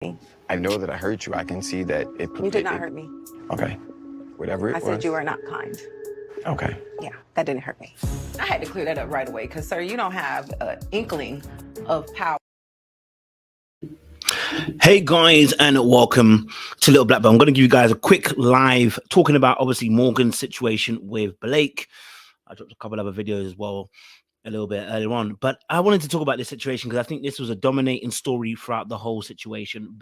I know that I hurt you. I can see that it. You did not hurt me. Okay. Whatever it was. I said you are not kind. Okay. Yeah, that didn't hurt me. I had to clear that up right away because, sir, you don't have an inkling of power. Hey guys, and welcome to Little Black Belt. I'm going to give you guys a quick live talking about obviously Morgan's situation with Blake. I dropped a couple other videos as well a little bit earlier on, but I wanted to talk about this situation because I think this was a dominating story throughout the whole situation.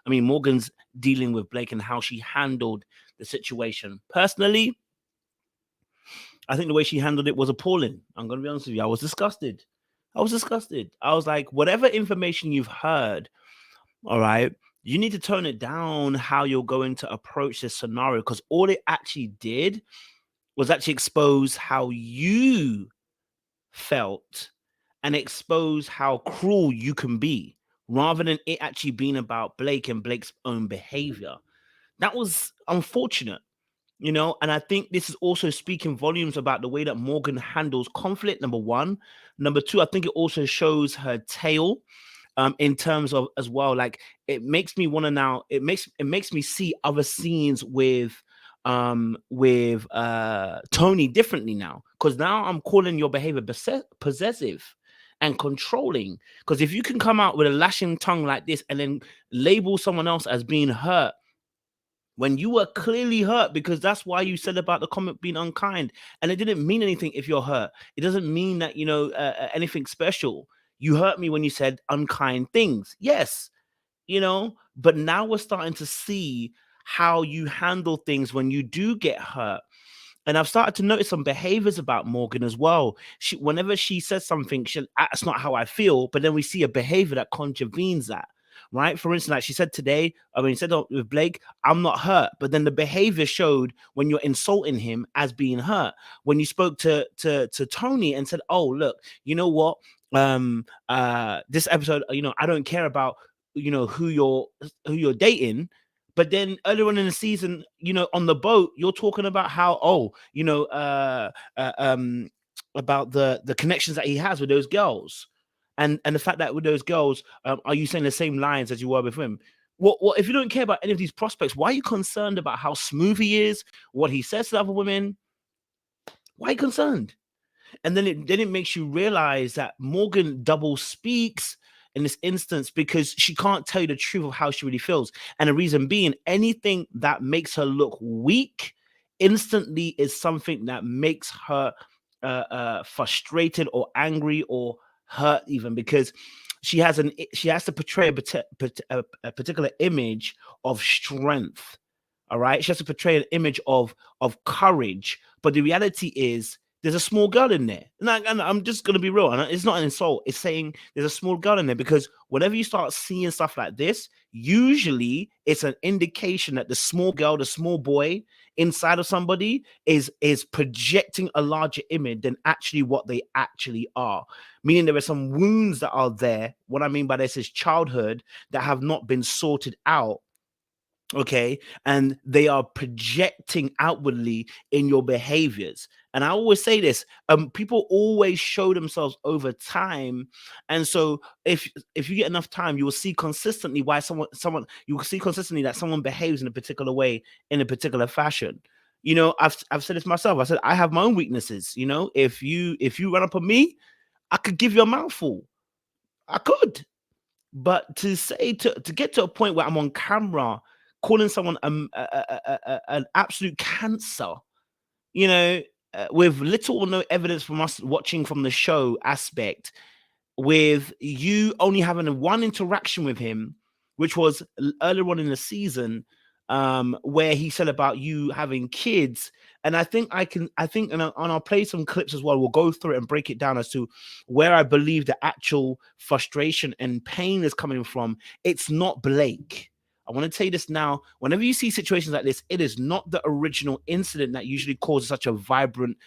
Morgan's dealing with Blake and how she handled the situation. Personally, I think the way she handled it was appalling. I'm going to be honest with you. I was disgusted. I was like, whatever information you've heard, all right, you need to tone it down how you're going to approach this scenario, because all it actually did was actually expose how you felt and expose how cruel you can be, rather than it actually being about Blake and Blake's own behavior. That was unfortunate, you know, and I think this is also speaking volumes about the way that Morgan handles conflict, number one. Number two, I think it also shows her tail. In terms of as well, like it makes me want to now. It makes me see other scenes with Tony differently now, because now I'm calling your behavior possessive and controlling. Because if you can come out with a lashing tongue like this and then label someone else as being hurt when you were clearly hurt, because that's why you said about the comment being unkind, and it didn't mean anything. If you're hurt, it doesn't mean that anything special. You hurt me when you said unkind things. Yes, you know, but now we're starting to see how you handle things when you do get hurt. And I've started to notice some behaviors about Morgan as well. Whenever she says something, that's not how I feel, but then we see a behavior that contravenes that. Right. For instance, like she said today, said with Blake, I'm not hurt. But then the behavior showed when you're insulting him as being hurt. When you spoke to Tony and said, oh, look, you know what? This episode, I don't care about, who you're dating. But then earlier on in the season, on the boat, you're talking about how, about the connections that he has with those girls. And the fact that with those girls, are you saying the same lines as you were with him? What if you don't care about any of these prospects? Why are you concerned about how smooth he is, what he says to other women? Why are you concerned? And then it makes you realize that Morgan double speaks in this instance because she can't tell you the truth of how she really feels. And the reason being, anything that makes her look weak instantly is something that makes her frustrated or angry or hurt, even, because she has to portray a particular image of strength. All right, she has to portray an image of courage, but the reality is there's a small girl in there. And I'm just going to be real. And it's not an insult. It's saying there's a small girl in there, because whenever you start seeing stuff like this, usually it's an indication that the small girl, the small boy inside of somebody is projecting a larger image than actually what they actually are. Meaning there are some wounds that are there. What I mean by this is childhood that have not been sorted out. Okay, and they are projecting outwardly in your behaviors. And I always say this, people always show themselves over time. And so if you get enough time, you will see consistently why you will see consistently that someone behaves in a particular way, in a particular fashion. I've said this myself. I said I have my own weaknesses. If you run up on me, I could give you a mouthful. I could. But to get to a point where I'm on camera calling someone an absolute cancer, with little or no evidence from us watching from the show aspect, with you only having one interaction with him, which was earlier on in the season, where he said about you having kids. And I think and I'll play some clips as well. We'll go through it and break it down as to where I believe the actual frustration and pain is coming from. It's not Blake. I want to tell you this now. Whenever you see situations like this, it is not the original incident that usually causes such a vibrant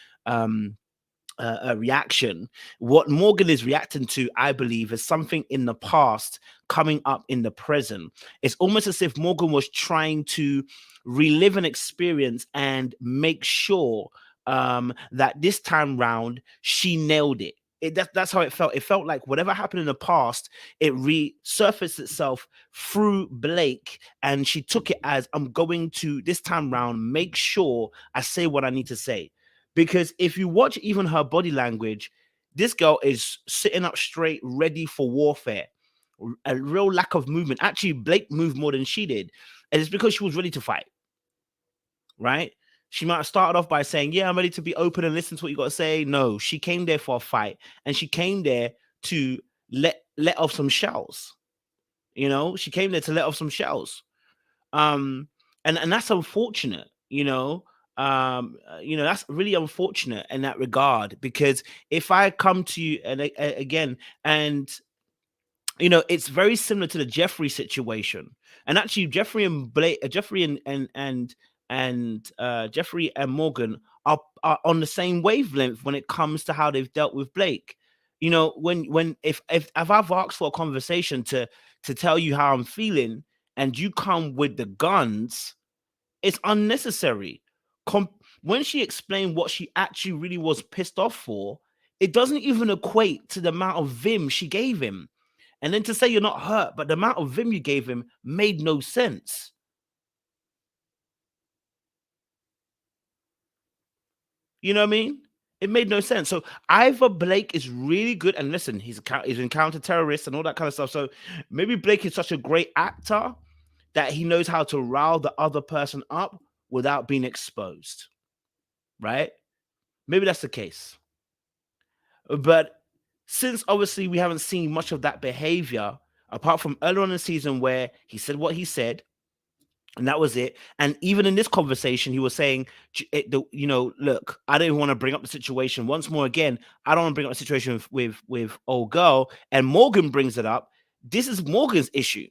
reaction. What Morgan is reacting to, I believe, is something in the past coming up in the present. It's almost as if Morgan was trying to relive an experience and make sure that this time round she nailed it. That's how it felt. It felt like whatever happened in the past, it resurfaced itself through Blake, and she took it as, I'm going to this time round make sure I say what I need to say. Because if you watch even her body language, this girl is sitting up straight, ready for warfare. A real lack of movement. Actually, Blake moved more than she did, and it's because she was ready to fight. Right? She might have started off by saying, yeah, I'm ready to be open and listen to what you got to say. No, she came there for a fight, and she came there to let off some shells. You know, she came there to let off some shells. And that's unfortunate, that's really unfortunate in that regard, because if I come to you and again, and it's very similar to the Jeffrey situation. And actually, Jeffrey and Blake, Jeffrey and Jeffrey and Morgan are on the same wavelength when it comes to how they've dealt with Blake. If I've asked for a conversation to tell you how I'm feeling, and you come with the guns, it's unnecessary. When she explained what she actually really was pissed off for, it doesn't even equate to the amount of vim she gave him. And then to say you're not hurt, but the amount of vim you gave him made no sense. You know what I mean? It made no sense. So either Blake is really good, and listen, he's encountered terrorists and all that kind of stuff. So maybe Blake is such a great actor that he knows how to rile the other person up without being exposed. Right? Maybe that's the case. But since obviously we haven't seen much of that behavior, apart from earlier on in the season where he said what he said, and that was it. And even in this conversation, he was saying, look, I don't even want to bring up the situation once more again. I don't want to bring up the situation with old girl. And Morgan brings it up. This is Morgan's issue.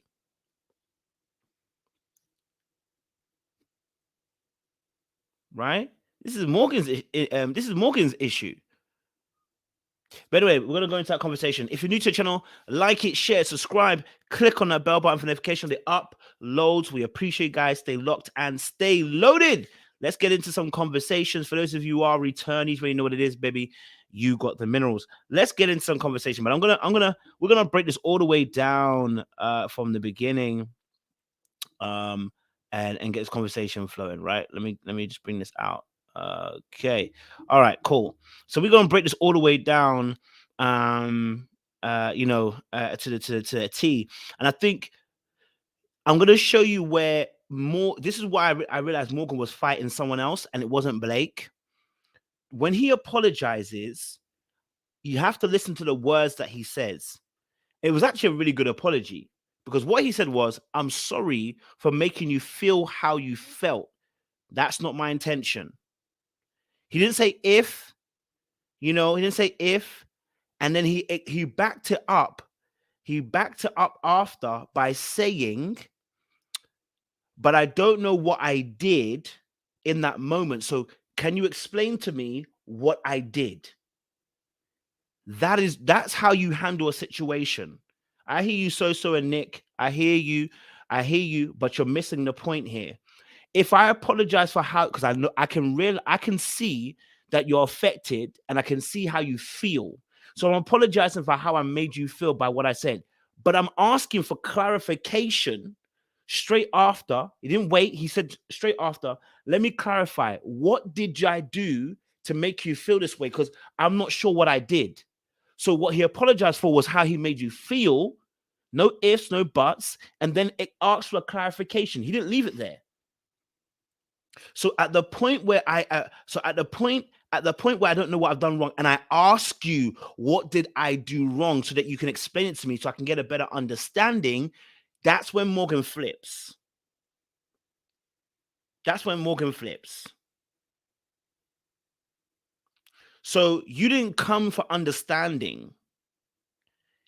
Right? This is Morgan's issue. By the way, we're going to go into that conversation. If you're new to the channel, like it, share, subscribe, click on that bell button for notification of the uploads. We appreciate you guys. Stay locked and stay loaded. Let's get into some conversations. For those of you who are returnees, when you know what it is, baby, you got the minerals. Let's get into some conversation. But we're gonna break this all the way down from the beginning, and get this conversation flowing. Right? Let me just bring this out. Okay. All right, cool. So we're gonna break this all the way down to the T. And I think I'm gonna show you where this is why I realized Morgan was fighting someone else and it wasn't Blake. When he apologizes, you have to listen to the words that he says. It was actually a really good apology, because what he said was, I'm sorry for making you feel how you felt. That's not my intention. He didn't say if, he didn't say if, and then he backed it up. He backed it up after by saying, but I don't know what I did in that moment. So can you explain to me what I did? That's how you handle a situation. I hear you, So and Nick. I hear you, but you're missing the point here. If I apologize for how, because I know I can see that you're affected, and I can see how you feel. So I'm apologizing for how I made you feel by what I said. But I'm asking for clarification straight after. He didn't wait. He said straight after, let me clarify. What did I do to make you feel this way? Because I'm not sure what I did. So what he apologized for was how he made you feel. No ifs, no buts. And then it asked for a clarification. He didn't leave it there. So at the point where I don't know what I've done wrong, and I ask you, what did I do wrong, so that you can explain it to me so I can get a better understanding, that's when Morgan flips. That's when Morgan flips. So you didn't come for understanding.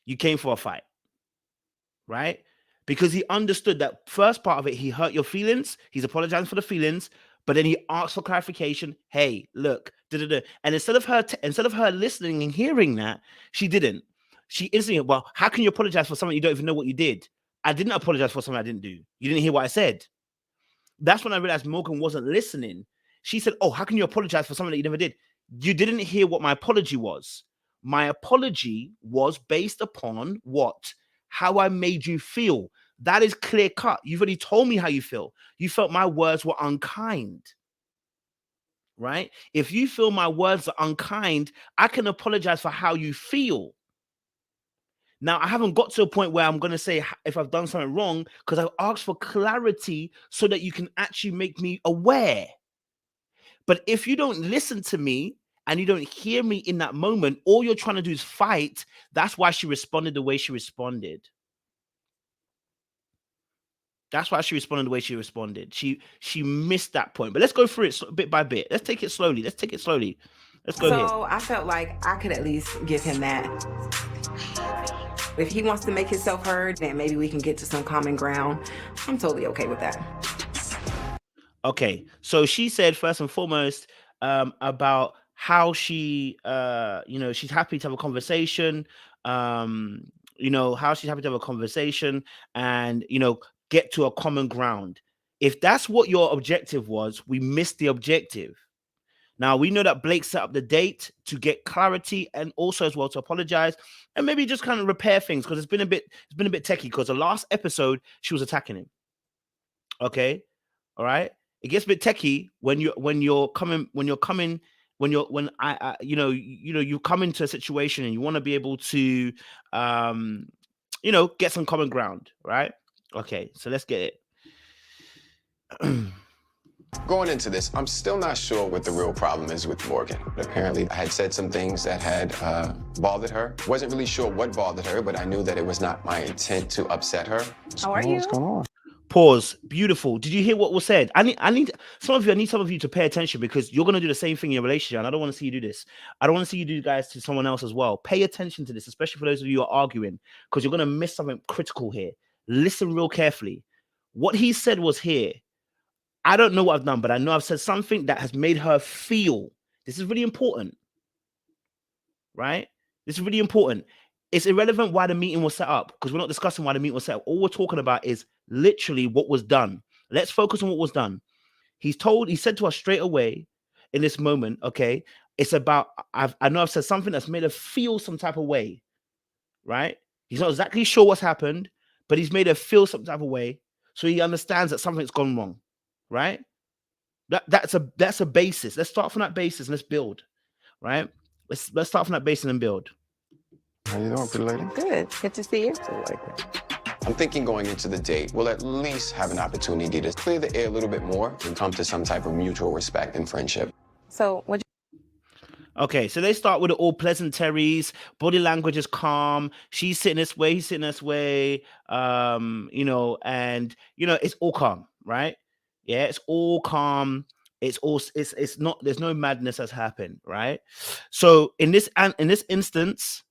You came for a fight, right? Because he understood that first part of it, he hurt your feelings. He's apologizing for the feelings, but then he asked for clarification. Hey, look, and instead of her listening and hearing that, she didn't. She instantly, well, how can you apologize for something you don't even know what you did? I didn't apologize for something I didn't do. You didn't hear what I said. That's when I realized Morgan wasn't listening. She said, oh, how can you apologize for something that you never did? You didn't hear what my apology was. My apology was based upon what? How I made you feel. That is clear cut. You've already told me how you feel. You felt my words were unkind, right? If you feel my words are unkind, I can apologize for how you feel. Now, I haven't got to a point where I'm going to say if I've done something wrong, because I've asked for clarity so that you can actually make me aware. But if you don't listen to me and you don't hear me in that moment, all you're trying to do is fight. That's why she responded the way she responded. That's why she responded the way she responded. She missed that point. But let's go through it bit by bit. Let's take it slowly. Let's go here. So I felt like I could at least give him that. If he wants to make himself heard, then maybe we can get to some common ground. I'm totally okay with that. Okay, so she said first and foremost about how she, she's happy to have a conversation. How she's happy to have a conversation and get to a common ground. If that's what your objective was, we missed the objective. Now we know that Blake set up the date to get clarity and also as well to apologize and maybe just kind of repair things because it's been a bit techie because the last episode she was attacking him. Okay, all right. It gets a bit techie when you come into a situation and you want to be able to get some common ground, right? Okay, so let's get it. Going into this, I'm still not sure what the real problem is with Morgan. Apparently, I had said some things that had bothered her. Wasn't really sure what bothered her, but I knew that it was not my intent to upset her. How are you? What's going on? Pause. Beautiful. Did you hear what was said? I need some of you to pay attention because you're going to do the same thing in your relationship, and I don't want to see you do this. I don't want to see you do guys to someone else as well. Pay attention to this, especially for those of you who are arguing, because you're going to miss something critical here. Listen real carefully. What he said was here. I don't know what I've done, but I know I've said something that has made her feel. This is really important, right? This is really important. It's irrelevant why the meeting was set up because we're not discussing why the meeting was set up. All we're talking about is literally what was done. Let's focus on what was done. He said to us straight away in this moment, okay, it's about, I know I've said something that's made her feel some type of way, right? He's not exactly sure what's happened, but he's made her feel some type of way. So he understands that something's gone wrong, right? That's a basis. Let's start from that basis and let's build, right? Let's start from that basis and build. How you doing, pretty lady? Good to see you. I'm thinking going into the date, we'll at least have an opportunity to clear the air a little bit more and come to some type of mutual respect and friendship. So Okay, so they start with all pleasantries. Body language is calm. She's sitting this way, he's sitting this way. It's all calm, right? Yeah, it's all calm. It's not. There's no madness has happened, right? So in this instance,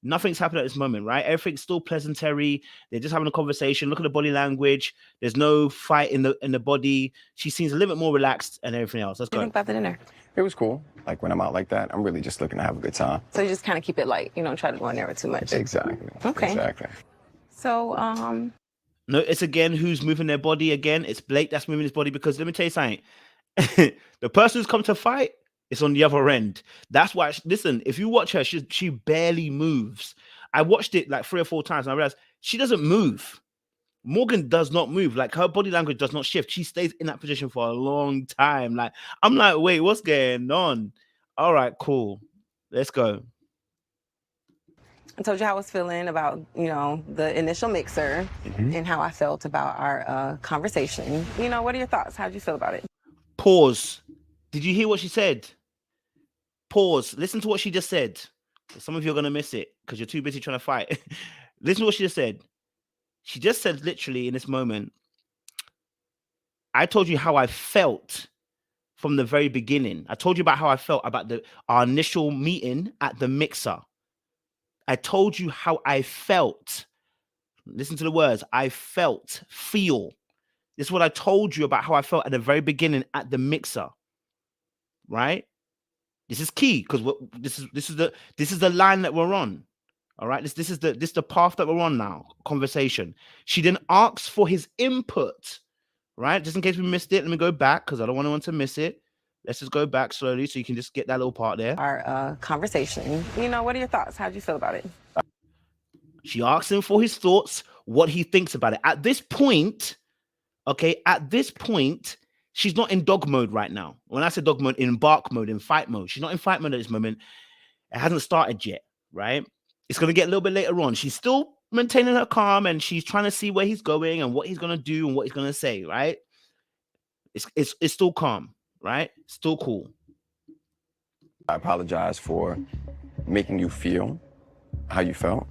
nothing's happened at this moment, right? Everything's still pleasantry. They're just having a conversation. Look at the body language. There's no fight in the body. She seems a little bit more relaxed and everything else. Let's go. What do you think about the dinner? It was cool. Like when I'm out like that, I'm really just looking to have a good time. So you just kind of keep it light. You don't try to go in there with too much. Exactly. Okay. Exactly. So Notice again who's moving their body again. It's Blake that's moving his body because let me tell you something. The person who's come to fight is on the other end. That's why, listen, if you watch her, she barely moves. I watched it like 3 or 4 times and I realized she doesn't move. Morgan does not move. Like her body language does not shift. She stays in that position for a long time. Like, I'm like, wait, what's going on? All right, cool. Let's go. I told you how I was feeling about, the initial mixer and how I felt about our conversation. What are your thoughts? How'd you feel about it? Pause. Did you hear what she said? Pause. Listen to what she just said. Some of you are going to miss it because you're too busy trying to fight. Listen to what she just said. She just said literally in this moment, I told you how I felt from the very beginning. I told you about how I felt about our initial meeting at the mixer. I told you how I felt. Listen to the words. I feel. This is what I told you about how I felt at the very beginning at the mixer. Right? This is key because this is the line that we're on. All right. This is the path that we're on now. Conversation. She didn't ask for his input. Right? Just in case we missed it, let me go back because I don't want anyone to miss it. Let's just go back slowly so you can just get that little part there. Our conversation. What are your thoughts? How'd you feel about it? She asks him for his thoughts, what he thinks about it. At this point, she's not in dog mode right now. When I say dog mode, in bark mode, in fight mode. She's not in fight mode at this moment. It hasn't started yet, right? It's going to get a little bit later on. She's still maintaining her calm and she's trying to see where he's going and what he's going to do and what he's going to say, right? It's still calm, right? Still cool. I apologize for making you feel how you felt,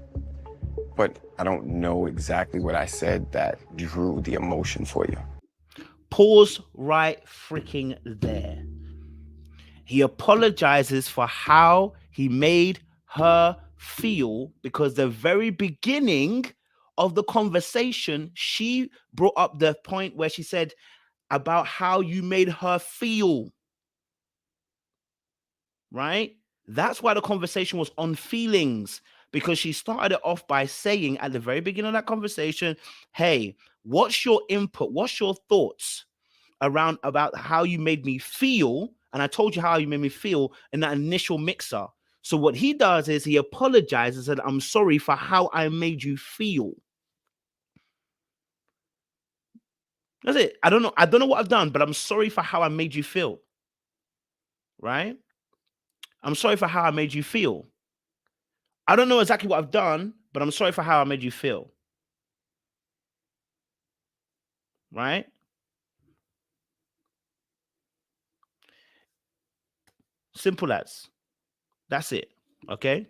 but I don't know exactly what I said that drew the emotion for you. Pause right freaking there. He apologizes for how he made her feel because the very beginning of the conversation, she brought up the point where she said about how you made her feel, right? That's why the conversation was on feelings, because she started it off by saying at the very beginning of that conversation, hey, what's your input? What's your thoughts around about how you made me feel? And I told you how you made me feel in that initial mixer. So what he does is he apologizes and I'm sorry for how I made you feel. That's it. I don't know what I've done, but I'm sorry for how I made you feel. Right? I'm sorry for how I made you feel. I don't know exactly what I've done, but I'm sorry for how I made you feel. Right? Simple as. That's it. Okay?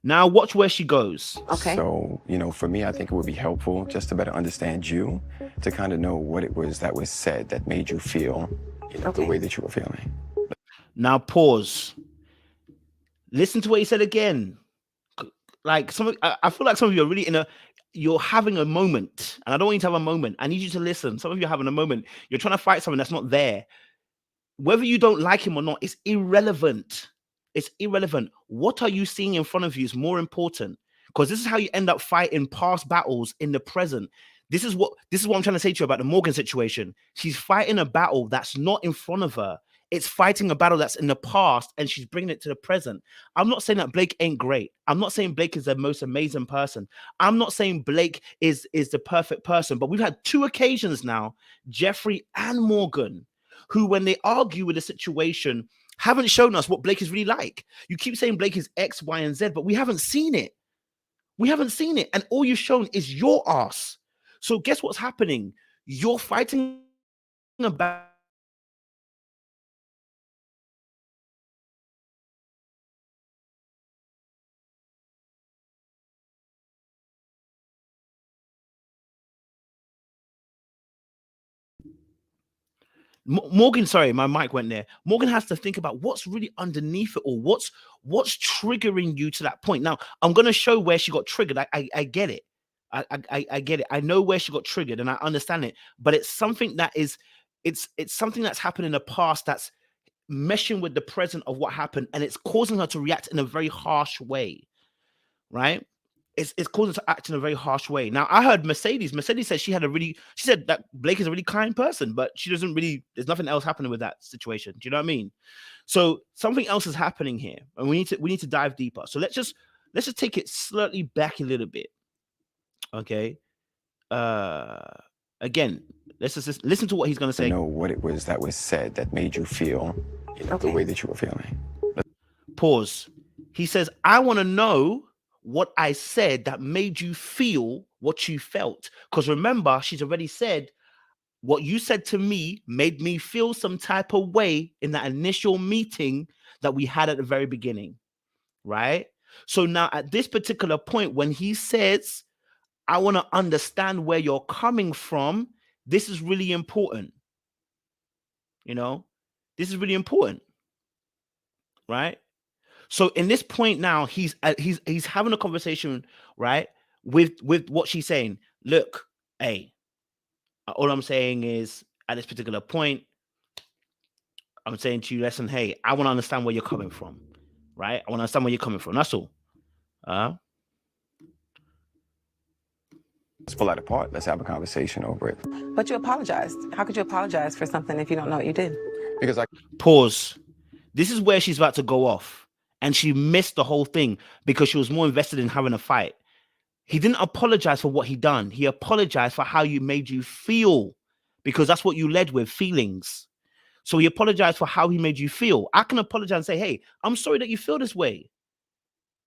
Now watch where she goes. Okay. So, for me, I think it would be helpful just to better understand you, to kind of know what it was that was said that made you feel the way that you were feeling. Now pause. Listen to what he said again. Like I feel like some of you are really you're having a moment, and I don't want you to have a moment. I need you to listen. Some of you are having a moment. You're trying to fight something that's not there. Whether you don't like him or not, it's irrelevant. It's irrelevant. What are you seeing in front of you is more important, because this is how you end up fighting past battles in the present. This is what I'm trying to say to you about the Morgan situation. She's fighting a battle that's not in front of her. It's fighting a battle that's in the past, and she's bringing it to the present. I'm not saying that Blake ain't great. I'm not saying Blake is the most amazing person. I'm not saying Blake is the perfect person, but we've had 2 occasions now, Jeffrey and Morgan, who, when they argue with a situation, haven't shown us what Blake is really like. You keep saying Blake is X, Y, and Z, but we haven't seen it. We haven't seen it. And all you've shown is your ass. So guess what's happening? You're fighting a battle. Morgan, sorry, my mic went there. Morgan has to think about what's really underneath it all. What's triggering you to that point. Now, I'm going to show where she got triggered. I get it. I get it. I know where she got triggered and I understand it. But it's something that is, it's something that's happened in the past that's meshing with the present of what happened, and it's causing her to react in a very harsh way, right? It's causing her to act in a very harsh way. Now, I heard Mercedes said she said that Blake is a really kind person, but she doesn't really, there's nothing else happening with that situation. Do you know what I mean? So something else is happening here, and we need to dive deeper. So let's just take it slightly back a little bit. Okay. Again, let's just listen to what he's going to say. Know what it was that was said that made you feel the way that you were feeling. Pause. He says, I want to know what I said that made you feel what you felt. Because remember, she's already said, what you said to me made me feel some type of way in that initial meeting that we had at the very beginning, right? So now at this particular point, when he says, I want to understand where you're coming from, this is really important. This is really important, right? So in this point now, he's having a conversation, right, with what she's saying. Look, hey, all I'm saying is at this particular point, I'm saying to you, listen, hey, I want to understand where you're coming from, right? I want to understand where you're coming from. That's all. Let's pull that apart. Let's have a conversation over it. But you apologized. How could you apologize for something if you don't know what you did? Because I Pause. This is where she's about to go off. And she missed the whole thing because she was more invested in having a fight. He didn't apologize for what he done. He apologized for how you made you feel, because that's what you led with, feelings. So he apologized for how he made you feel. I can apologize and say, hey, I'm sorry that you feel this way.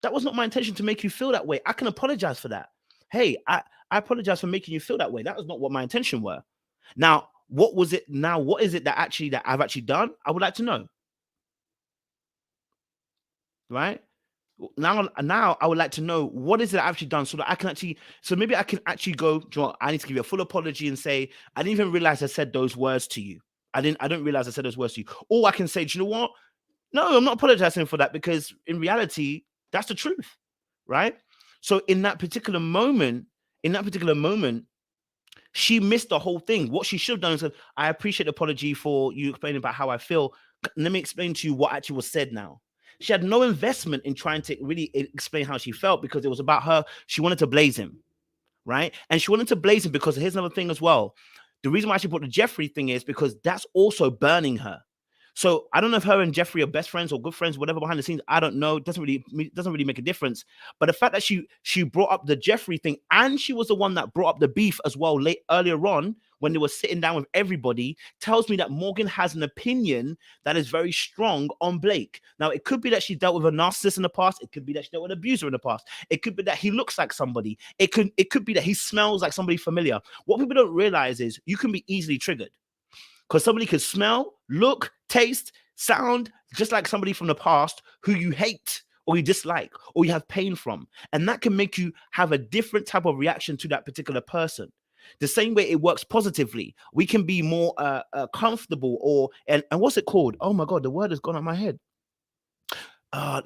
That was not my intention to make you feel that way. I can apologize for that. Hey, I apologize for making you feel that way. That was not what my intention were. Now, what was it? Now, what is it that I've actually done? I would like to know. Right? Now I would like to know, what is it I've actually done, so that I can actually, so maybe I can actually go, John, I need to give you a full apology and say, I didn't even realize I said those words to you. I don't realize I said those words to you. Or I can say, do you know what? No, I'm not apologizing for that, because in reality, that's the truth, right? So in that particular moment, she missed the whole thing. What she should have done is said, I appreciate the apology for you explaining about how I feel. Let me explain to you what actually was said now. She had no investment in trying to really explain how she felt, because it was about her. She wanted to blaze him, right? And she wanted to blaze him because here's another thing as well. The reason why she put the Jeffrey thing is because that's also burning her. So I don't know if her and Jeffrey are best friends or good friends, whatever, behind the scenes. I don't know. It doesn't really make a difference. But the fact that she brought up the Jeffrey thing, and she was the one that brought up the beef as well earlier on when they were sitting down with everybody, tells me that Morgan has an opinion that is very strong on Blake. Now, it could be that she dealt with a narcissist in the past. It could be that she dealt with an abuser in the past. It could be that he looks like somebody. It could be that he smells like somebody familiar. What people don't realize is you can be easily triggered. Because somebody could smell, look, taste, sound just like somebody from the past who you hate or you dislike or you have pain from. And that can make you have a different type of reaction to that particular person. The same way it works positively. We can be more comfortable and what's it called? Oh my God, the word has gone out of my head.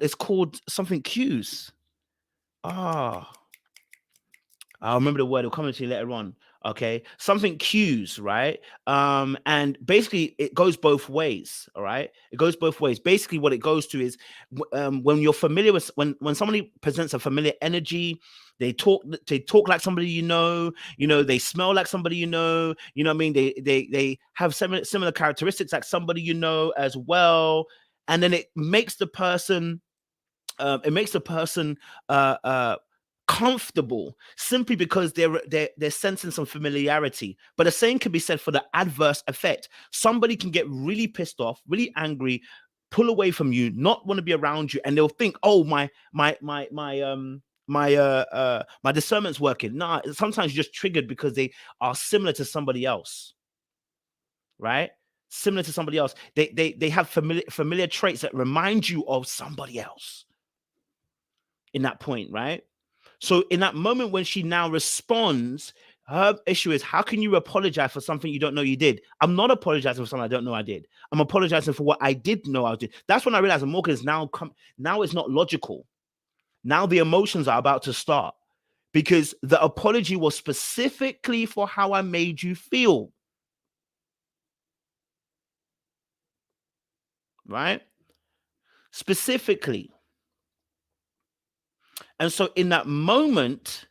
It's called something cues. I'll remember the word. It'll come to you later on. Okay, something cues, right? And basically it goes both ways. All right, it goes both ways. Basically, what it goes to is when you're familiar with when somebody presents a familiar energy, they talk like somebody you know, they smell like somebody you know what I mean, they have similar characteristics like somebody you know as well, and then it makes the person comfortable simply because they're sensing some familiarity. But the same can be said for the adverse effect. Somebody can get really pissed off, really angry, pull away from you, not want to be around you, and they'll think, oh, my discernment's working. Nah, sometimes you're just triggered because they are similar to somebody else, right? Similar to somebody else. They have familiar traits that remind you of somebody else in that point, right? So in that moment when she now responds, her issue is, how can you apologize for something you don't know you did? I'm not apologizing for something I don't know I did. I'm apologizing for what I did know I did. That's when I realized Morgan is now it's not logical. Now the emotions are about to start, because the apology was specifically for how I made you feel. Right? Specifically. And so in that moment,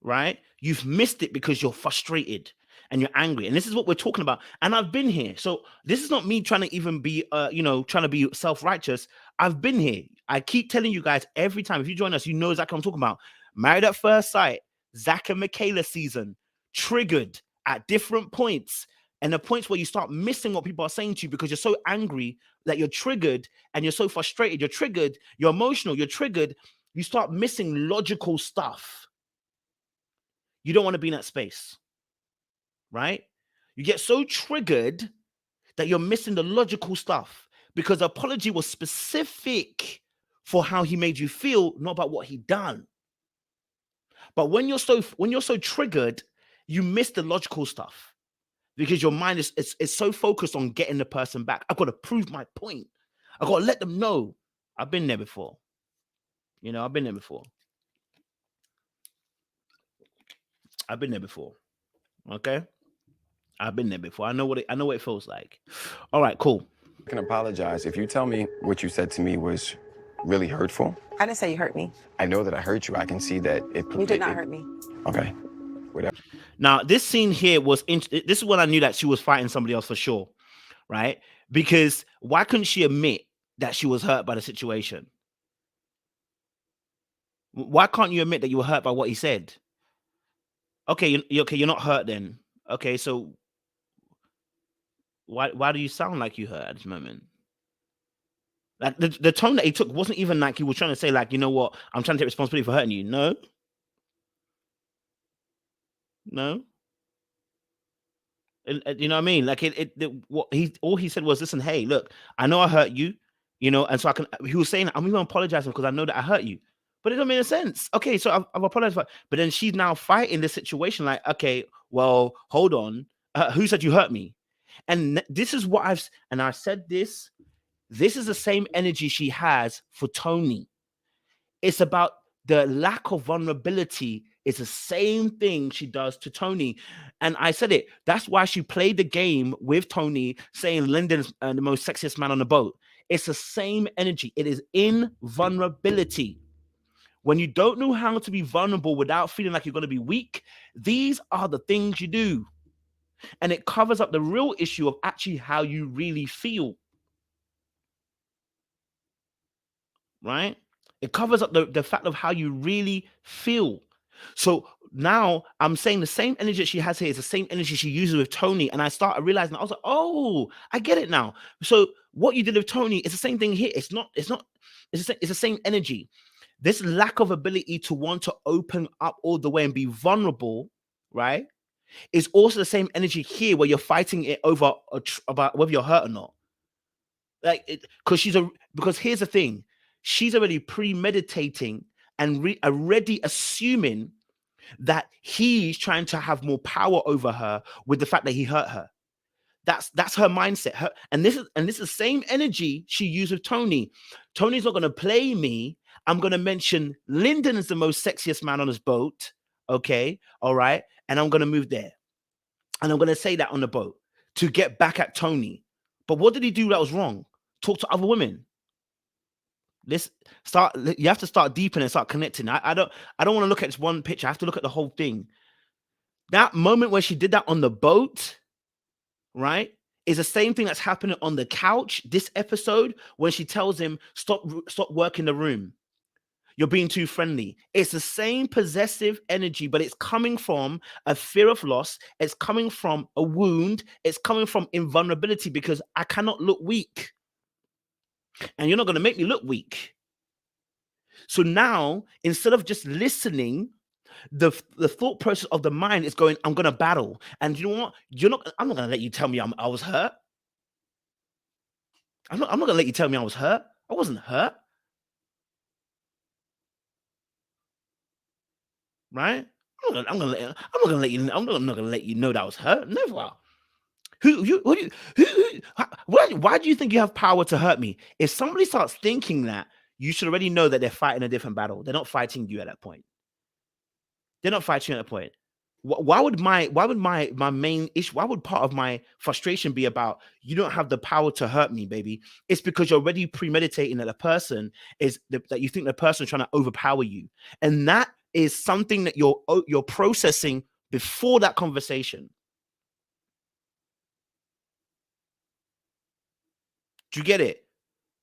right, you've missed it because you're frustrated and you're angry. And this is what we're talking about. And I've been here. So this is not me trying to even be, trying to be self-righteous. I've been here. I keep telling you guys every time. If you join us, you know exactly what I'm talking about. Married at First Sight, Zach and Michaela season, triggered at different points. And the points where you start missing what people are saying to you because you're so angry that you're triggered and you're so frustrated. You're triggered. You're emotional. You're triggered. You start missing logical stuff. You don't want to be in that space, right? You get so triggered that you're missing the logical stuff, because the apology was specific for how he made you feel, not about what he done. But when you're so triggered, you miss the logical stuff because your mind is so focused on getting the person back. I've got to prove my point. I've got to let them know I've been there before. I've been there before. Okay? I've been there before. I know what it feels like. All right, cool. I can apologize. If you tell me what you said to me was really hurtful. I didn't say you hurt me. I know that I hurt you. I can see that it. You did not hurt me. Okay. whatever. Now, this scene here was this is when I knew that she was fighting somebody else for sure, right? Because why couldn't she admit that she was hurt by the situation? Why can't you admit that you were hurt by what he said? Okay, you're not hurt then. Okay, so why do you sound like you hurt at this moment? Like the tone that he took wasn't even like he was trying to say, like, you know what, I'm trying to take responsibility for hurting you. No. You know what I mean? Like all he said was, listen, hey, look, I know I hurt you, and so he was saying, I'm even apologizing because I know that I hurt you. But it don't make any sense. Okay, so I've apologized for, but then she's now fighting this situation like, okay, well, hold on. Who said you hurt me? And this is what I said this is the same energy she has for Tony. It's about the lack of vulnerability. It's the same thing she does to Tony. And I said it. That's why she played the game with Tony, saying Lyndon's the most sexiest man on the boat. It's the same energy. It is invulnerability. When you don't know how to be vulnerable without feeling like you're going to be weak, these are the things you do. And it covers up the real issue of actually how you really feel. Right? It covers up the fact of how you really feel. So now I'm saying the same energy that she has here is the same energy she uses with Tony. And I started realizing, I was like, oh, I get it now. So what you did with Tony is the same thing here. It's the same energy. This lack of ability to want to open up all the way and be vulnerable, right, is also the same energy here where you're fighting it over about whether you're hurt or not. Like, because here's the thing. She's already premeditating and already assuming that he's trying to have more power over her with the fact that he hurt her. That's her mindset. And this is the same energy she used with Tony. Tony's not going to play me. I'm going to mention Lyndon is the most sexiest man on his boat. Okay. All right. And I'm going to move there. And I'm going to say that on the boat to get back at Tony. But what did he do that was wrong? Talk to other women. You have to start deepening and start connecting. I don't want to look at this one picture. I have to look at the whole thing. That moment where she did that on the boat, right, is the same thing that's happening on the couch this episode when she tells him, stop working the room. You're being too friendly. It's the same possessive energy, but it's coming from a fear of loss. It's coming from a wound. It's coming from invulnerability because I cannot look weak. And you're not going to make me look weak. So now, instead of just listening, the thought process of the mind is going, I'm going to battle. And you know what? I'm not going to let you tell me I was hurt. I'm not going to let you tell me I was hurt. I wasn't hurt. Right? I'm not going to let you know that I was hurt. Never. Why do you think you have power to hurt me? If somebody starts thinking that, you should already know that they're fighting a different battle. They're not fighting you at that point. They're not fighting you at that point. Why would my main issue? Why would part of my frustration be about you don't have the power to hurt me, baby? It's because you're already premeditating that the person that you think the person is trying to overpower you, and that is something that you're processing before that conversation. Do you get it?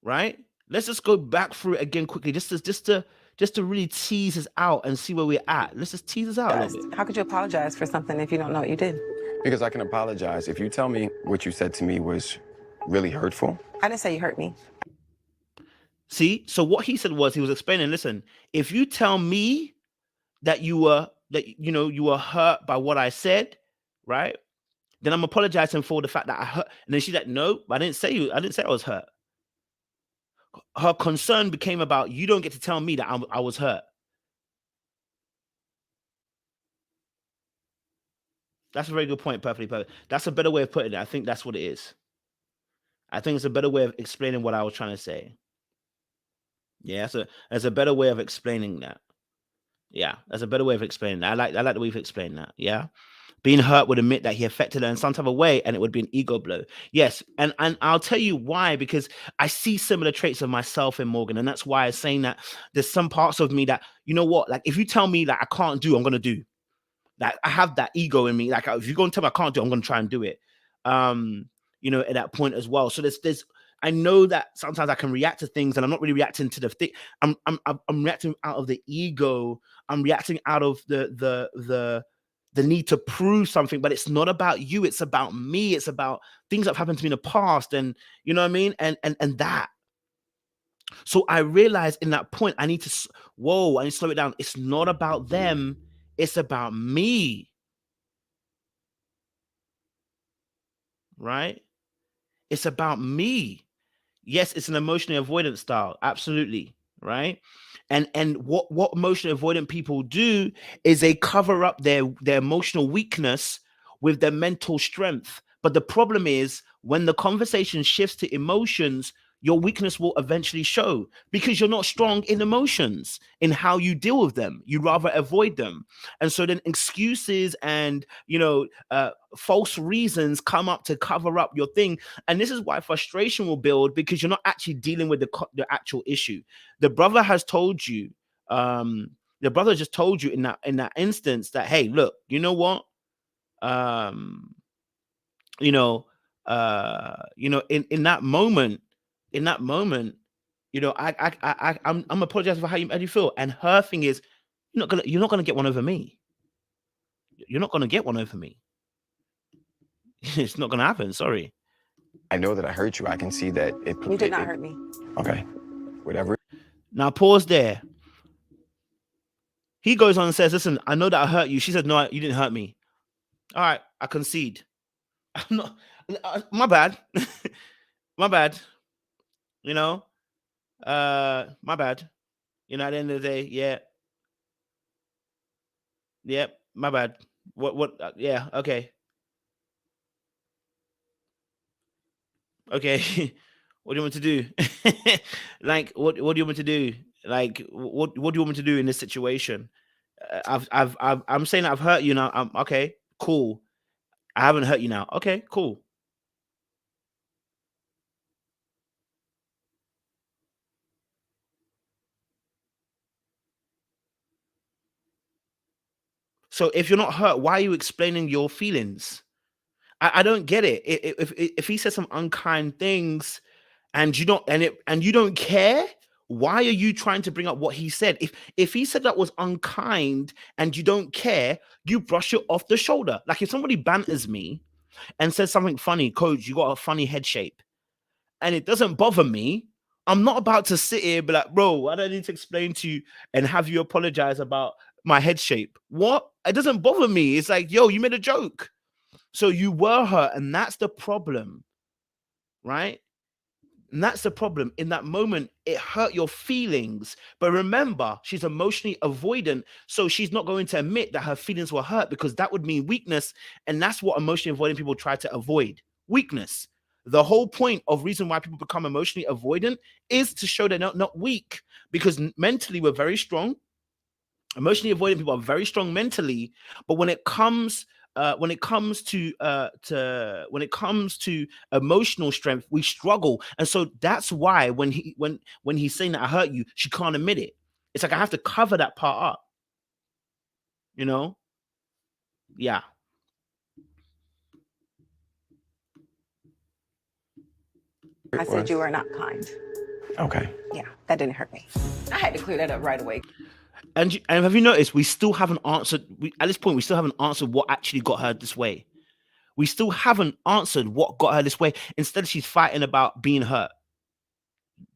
Right? Let's just go back through it again quickly, just to really tease us out and see where we're at. Let's just tease us out a little bit. How could you apologize for something if you don't know what you did? Because I can apologize. If you tell me what you said to me was really hurtful. I didn't say you hurt me. See? So what he said was, he was explaining, listen, if you tell me that you were hurt by what I said, right? Then I'm apologizing for the fact that I hurt. And then she's like, no, I didn't say I was hurt. Her concern became about, you don't get to tell me that I was hurt. That's a very good point, perfectly. That's a better way of putting it. I think that's what it is. I think it's a better way of explaining what I was trying to say. Yeah, that's a better way of explaining that. Yeah, that's a better way of explaining that. I like the way you've explained that. Yeah. Being hurt would admit that he affected her in some type of way, and it would be an ego blow. Yes, and I'll tell you why, because I see similar traits of myself in Morgan, and that's why I'm saying that there's some parts of me that, you know what, like if you tell me that I can't do, I'm going to do. Like I have that ego in me. Like if you're going to tell me I can't do it, I'm going to try and do it. You know, at that point as well. So there's I know that sometimes I can react to things and I'm not really reacting to the thing. I'm reacting out of the ego. I'm reacting out of the need to prove something, but it's not about you. It's about me. It's about things that have happened to me in the past. And you know what I mean? And that. So I realized in that point, I need to slow it down. It's not about them. It's about me. Right? It's about me. Yes, it's an emotionally avoidant style. Absolutely. Right. And what emotionally avoidant people do is they cover up their emotional weakness with their mental strength. But the problem is when the conversation shifts to emotions, your weakness will eventually show because you're not strong in emotions, in how you deal with them. You rather avoid them. And so then excuses and, false reasons come up to cover up your thing. And this is why frustration will build, because you're not actually dealing with the actual issue. The brother has told you, the brother just told you in that instance that, hey, look, you know what? In that moment, I'm apologizing for how you feel. And her thing is, you're not gonna get one over me. You're not gonna get one over me. It's not gonna happen. Sorry. I know that I hurt you. I can see that You did not hurt me. Okay. Whatever. Now pause there. He goes on and says, listen, I know that I hurt you. She said, no, you didn't hurt me. All right, I concede. I'm not, my bad. My bad. My bad. At the end of the day, yeah. Yep, my bad. What, yeah, okay. Okay. What do you want me to do? Like, what do you want me to do? Like, what do you want me to do in this situation? I'm saying that I've hurt you now. Okay, cool. I haven't hurt you now. Okay, cool. So if you're not hurt, why are you explaining your feelings? I don't get it. If he says some unkind things and you don't care, why are you trying to bring up what he said? If he said that was unkind and you don't care, you brush it off the shoulder. Like if somebody banters me and says something funny, coach, you got a funny head shape, and it doesn't bother me, I'm not about to sit here and be like, bro, I don't need to explain to you and have you apologize about my head shape. What? It doesn't bother me. It's like, yo, you made a joke. So you were hurt, and that's the problem, right? And that's the problem. In that moment, it hurt your feelings. But remember, she's emotionally avoidant, so she's not going to admit that her feelings were hurt because that would mean weakness, and that's what emotionally avoidant people try to avoid, weakness. The whole point of reason why people become emotionally avoidant is to show they're not weak, because mentally we're very strong. Emotionally avoidant people are very strong mentally, but when it comes to emotional strength, we struggle. And so that's why when he's saying that I hurt you, she can't admit it. It's like I have to cover that part up. Yeah. I said you are not kind. Okay. Yeah, that didn't hurt me. I had to clear that up right away. And have you noticed we still haven't answered? At this point, we still haven't answered what actually got her this way. We still haven't answered what got her this way. Instead, she's fighting about being hurt.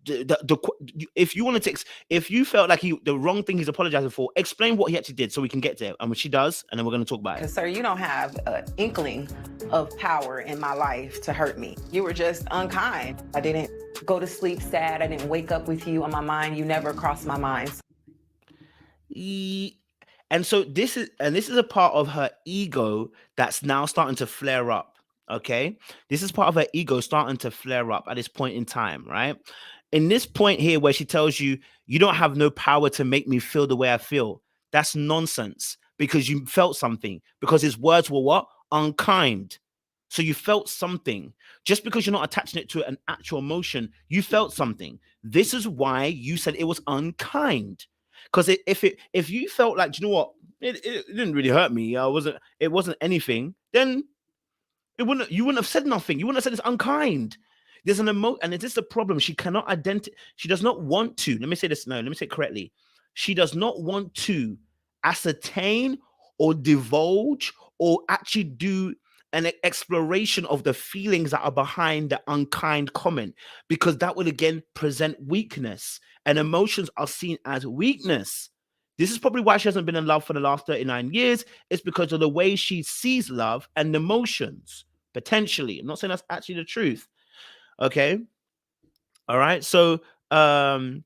If you wanted to, if you felt like the wrong thing he's apologizing for, explain what he actually did so we can get there. And when she does, and then we're going to talk about it. Because, sir, you don't have an inkling of power in my life to hurt me. You were just unkind. I didn't go to sleep sad. I didn't wake up with you on my mind. You never crossed my mind. And so this is a part of her ego that's now starting to flare up. Okay, this is part of her ego starting to flare up at this point in time, right? In this point here where she tells you, you don't have no power to make me feel the way I feel. That's nonsense, because you felt something, because his words were what? Unkind. So you felt something. Just because you're not attaching it to an actual emotion, you felt something. This is why you said it was unkind. Because if you felt like, you know what? it didn't really hurt me. It wasn't anything. Then you wouldn't have said nothing. You wouldn't have said it's unkind. There's an and it is the problem. She cannot identify. She does not want to. Let me say this. No, let me say it correctly. She does not want to ascertain or divulge or actually do an exploration of the feelings that are behind the unkind comment, because that would again present weakness, and emotions are seen as weakness. This is probably why she hasn't been in love for the last 39 years. It's because of the way she sees love and emotions, potentially. I'm not saying that's actually the truth. Okay. All right. So, you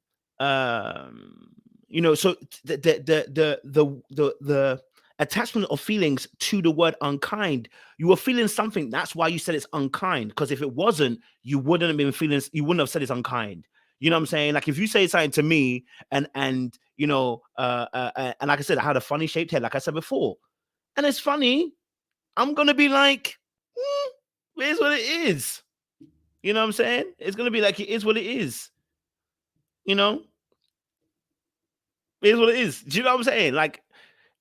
know, so the attachment of feelings to the word unkind, you were feeling something. That's why you said it's unkind. Because if it wasn't, you wouldn't have been feeling. You wouldn't have said it's unkind. You know what I'm saying? Like if you say something to me and you know, and like I said, I had a funny shaped head, like I said before, and it's funny, I'm gonna be like, here's what it is. You know what I'm saying? It's gonna be like it is what it is. You know, it is what it is. Do you know what I'm saying? Like,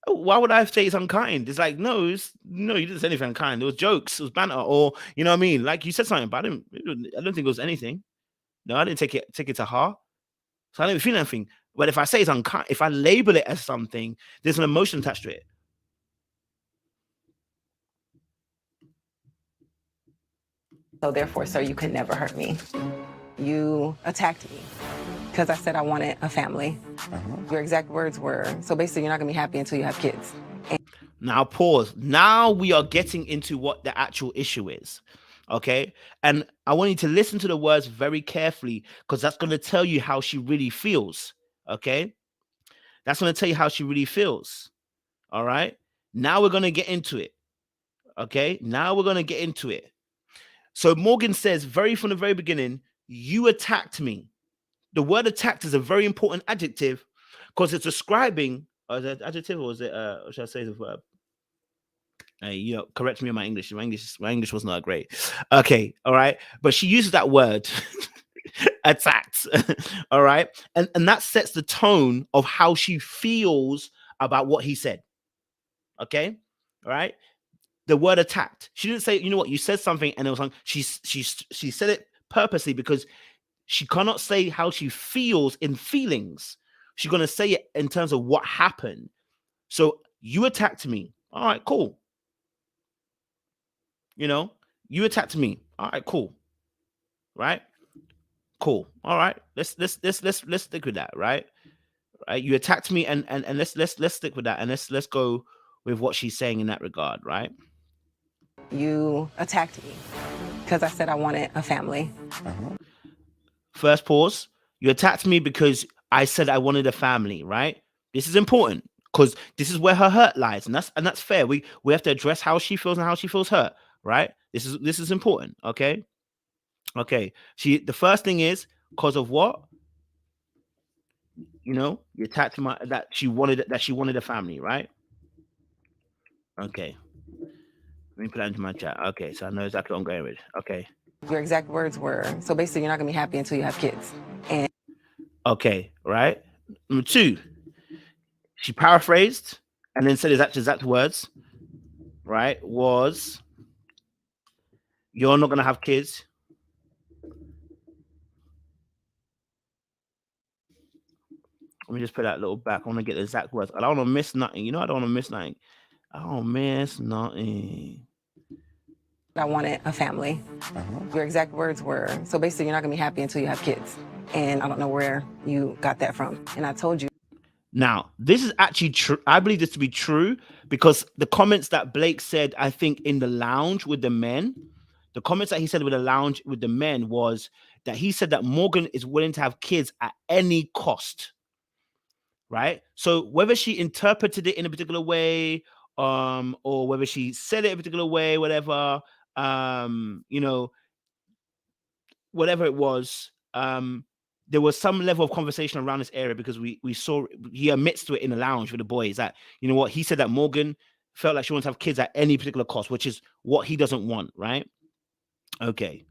why would I say it's unkind? It's like, no, you didn't say anything unkind. It was jokes, it was banter, or you know what I mean? Like you said something, but I don't think it was anything. No, I didn't take it to heart. So I didn't feel anything. But if I say it's unkind, if I label it as something, there's an emotion attached to it. So therefore, sir, you could never hurt me. You attacked me because I said I wanted a family. Your exact words were, so basically you're not gonna be happy until you have kids. Now pause. Now we are getting into what the actual issue is. Okay. And I want you to listen to the words very carefully, because that's going to tell you how she really feels. Okay. That's going to tell you how she really feels. All right. Now we're going to get into it. Okay. Now we're going to get into it. So Morgan says from the very beginning, you attacked me. The word attacked is a very important adjective because it's describing, is it adjective or is it, what should I say the verb? You know, correct me on my English. My English was not great. Okay, all right. But she uses that word, attacked. All right. And that sets the tone of how she feels about what he said. Okay. All right. The word attacked. She didn't say, you know what, you said something, and it was like she said it purposely because she cannot say how she feels in feelings. She's gonna say it in terms of what happened. So you attacked me. All right, cool. You know, you attacked me. All right, cool. Right? Cool. All right. Let's stick with that, right? Right. You attacked me and let's stick with that, and let's go with what she's saying in that regard, right? You attacked me because I said I wanted a family. First pause. You attacked me because I said I wanted a family, right? This is important because this is where her hurt lies, and that's fair. We have to address how she feels and how she feels hurt. Right? This is important. Okay. Okay. The first thing is because of what? You know, you attacked that she wanted a family, right? Okay. Let me put that into my chat. Okay, so I know exactly what I'm going with. Okay. Your exact words were, so basically you're not gonna be happy until you have kids. And okay, right. Number 2, she paraphrased and then said his exact words, right? Was, you're not gonna have kids. Let me just put that little back. I want to get the exact words. I don't want to miss nothing. You know, I don't want to miss nothing. I don't miss nothing. I wanted a family. Your exact words were, so basically you're not gonna be happy until you have kids. And I don't know where you got that from. And I told you. Now, this is actually true. I believe this to be true because the comments that Blake said, I think in the lounge with the men, the comments that he said with the lounge with the men was that he said that Morgan is willing to have kids at any cost. Right? So whether she interpreted it in a particular way, or whether she said it a particular way, whatever, you know, whatever it was, there was some level of conversation around this area because we saw he admits to it in the lounge with the boys that, you know what, he said that Morgan felt like she wants to have kids at any particular cost, which is what he doesn't want, right? Okay.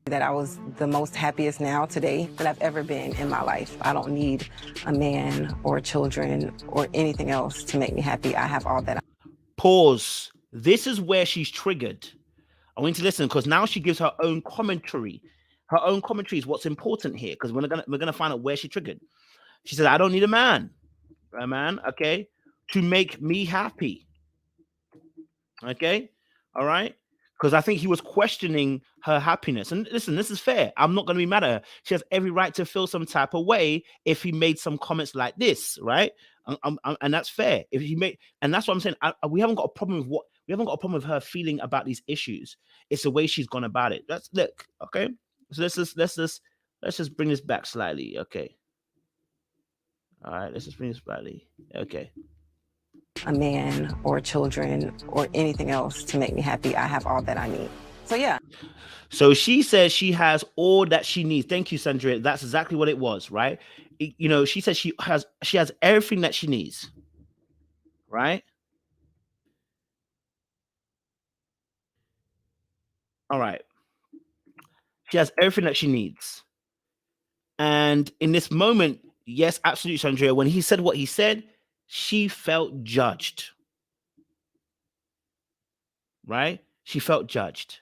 that I was the most happiest now today that I've ever been in my life. I don't need a man or children or anything else to make me happy. I have all that. Pause. This is where she's triggered. I want you to listen, because now she gives her own commentary. Her own commentary is what's important here, because we're gonna find out where she triggered. She said, "I don't need a man, okay, to make me happy." Okay, all right. Because I think he was questioning her happiness. And listen, this is fair. I'm not going to be mad at her. She has every right to feel some type of way if he made some comments like this, right? And that's fair. If he made, and that's what I'm saying. We haven't got a problem with we haven't got a problem with her feeling about these issues. It's the way she's gone about it. Look, okay. So let's just bring this back slightly, okay. All right, let's just bring this slightly, okay. A man or children or anything else to make me happy. I have all that I need. So yeah. So she says she has all that she needs. Thank you, Sandra. That's exactly what it was, right? She says she has everything that she needs, right? All right. She has everything that she needs. And in this moment, yes, absolutely, Sandra, when he said what he said, she felt judged. Right? She felt judged.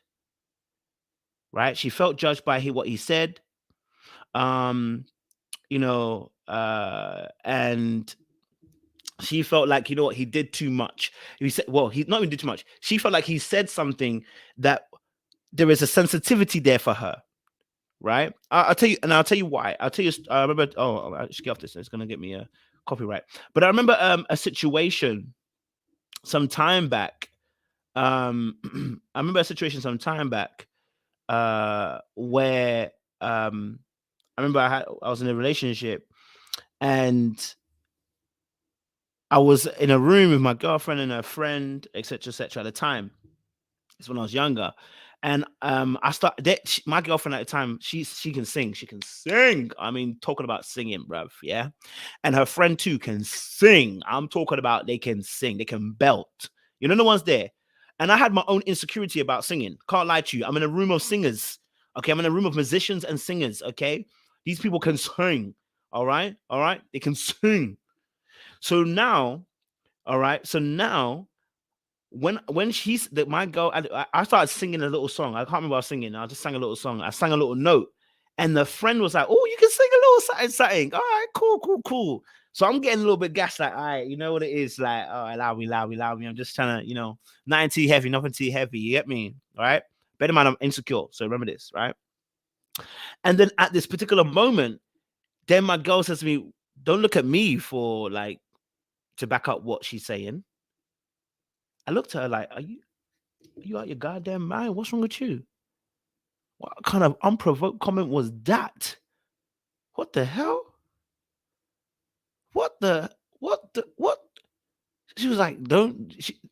Right? She felt judged by what he said. And she felt like, you know what, he did too much. He said, well, he not even did too much. She felt like he said something that there is a sensitivity there for her. Right? I'll tell you, and I'll tell you why. I'll tell you, I remember, I should get off this. It's going to get me a copyright. But I remember a situation some time back. I remember a situation some time back where I remember I was in a relationship and I was in a room with my girlfriend and her friend, etc., at the time. It's when I was younger. And my girlfriend at the time, she can sing. She can sing. I mean, talking about singing, bruv. Yeah. And her friend too can sing. I'm talking about they can sing. They can belt. You know the ones there. And I had my own insecurity about singing. Can't lie to you. I'm in a room of singers. Okay. I'm in a room of musicians and singers. Okay. These people can sing. All right. All right. They can sing. So now, all right. So now, when my girl, I started singing a little song. I can't remember what I was singing. I just sang a little song. I sang a little note, and the friend was like, "Oh, you can sing a little something. All right, cool." So I'm getting a little bit gassed. Like, all right, you know what it is. Like, oh, allow me. I'm just trying to, nothing too heavy, nothing too heavy. You get me, all right? Bear in mind, I'm insecure. So remember this, right? And then at this particular moment, then my girl says to me, "Don't look at me for like to back up what she's saying." I looked at her like, are you out your goddamn mind? What's wrong with you? What kind of unprovoked comment was that? What the hell? What? She was like,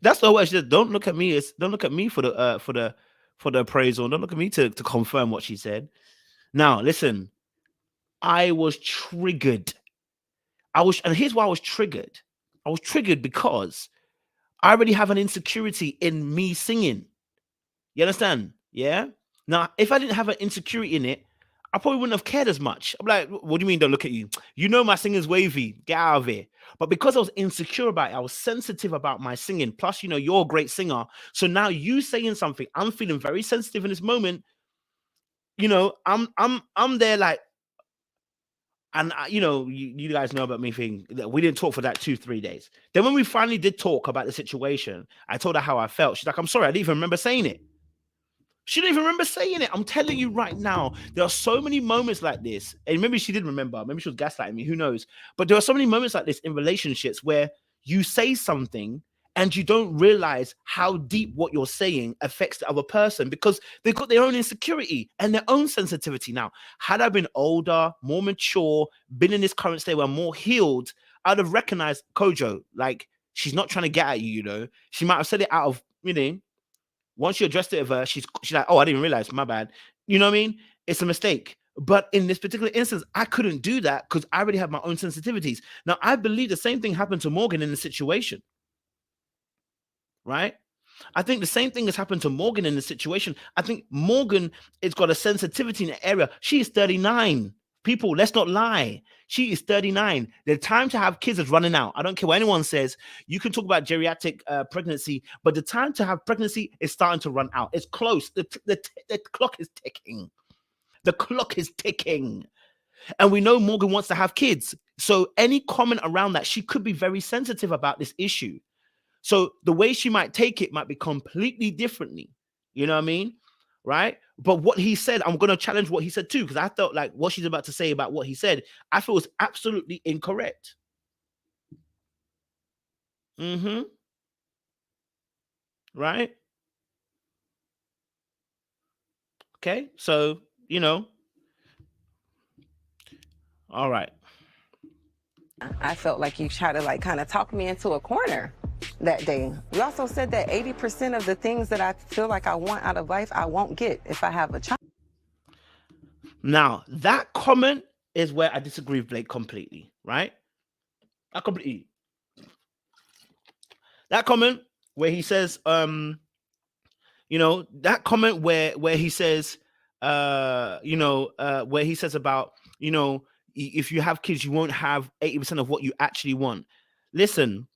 that's the word. She said, don't look at me. Don't look at me for the appraisal. Don't look at me to confirm what she said. Now, listen, I was triggered. And here's why I was triggered. I was triggered because I already have an insecurity in me singing. You understand? Yeah. Now, if I didn't have an insecurity in it, I probably wouldn't have cared as much. I'm like, what do you mean don't look at you? You know my singing's wavy. Get out of here. But because I was insecure about it, I was sensitive about my singing. Plus, you're a great singer. So now you saying something, I'm feeling very sensitive in this moment. I'm there like, and you guys know about me thinking that we didn't talk for that 2-3 days. Then when we finally did talk about the situation, I told her how I felt. She's like, I'm sorry, I didn't even remember saying it. She didn't even remember saying it. I'm telling you right now, there are so many moments like this. And maybe she did remember. Maybe she was gaslighting me. Who knows? But there are so many moments like this in relationships where you say something and you don't realize how deep what you're saying affects the other person because they've got their own insecurity and their own sensitivity. Now, had I been older, more mature, been in this current state where I'm more healed, I'd have recognized Kojo. Like, she's not trying to get at you, She might have said it out of, once you addressed it with her, she's like, oh, I didn't realize, my bad. You know what I mean? It's a mistake. But in this particular instance, I couldn't do that because I already have my own sensitivities. Now, I believe the same thing happened to Morgan in the situation. Right? I think the same thing has happened to Morgan in this situation. I think Morgan has got a sensitivity in the area. She is 39. People, let's not lie. She is 39. The time to have kids is running out. I don't care what anyone says. You can talk about geriatric pregnancy, but the time to have pregnancy is starting to run out. It's close. The clock is ticking. The clock is ticking. And we know Morgan wants to have kids. So any comment around that, she could be very sensitive about this issue. So the way she might take it might be completely differently. You know what I mean? Right? But what he said, I'm going to challenge what he said too, because I felt like what she's about to say about what he said, I feel was absolutely incorrect. Right? Okay. So, you know, all right. I felt like you tried to like kind of talk me into a corner that day. You also said that 80% of the things that I feel like I want out of life, I won't get if I have a child. Now, that comment is where I disagree with Blake completely, right? That comment where he says, you know, that comment where he says, you know, where he says about, you know, if you have kids, you won't have 80% of what you actually want. Listen,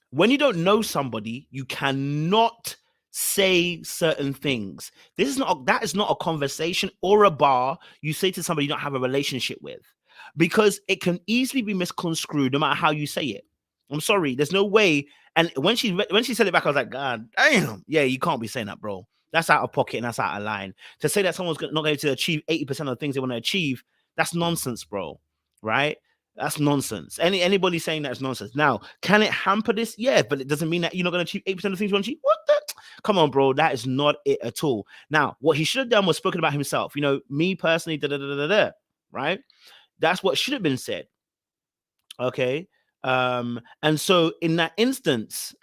when you don't know somebody, you cannot say certain things. That is not a conversation or a bar you say to somebody you don't have a relationship with, because it can easily be misconstrued no matter how you say it. I'm sorry, there's no way. And when she said it back, I was like, God damn, yeah, you can't be saying that, bro. That's out of pocket and that's out of line. To say that someone's not going to achieve 80% of the things they want to achieve, that's nonsense, bro. Right? That's nonsense. Anybody saying that's nonsense. Now, can it hamper this? Yeah, but it doesn't mean that you're not going to achieve 80% of the things you want to achieve. What the? Come on, bro. That is not it at all. Now, what he should have done was spoken about himself. You know, me personally, right? That's what should have been said. Okay. And so in that instance,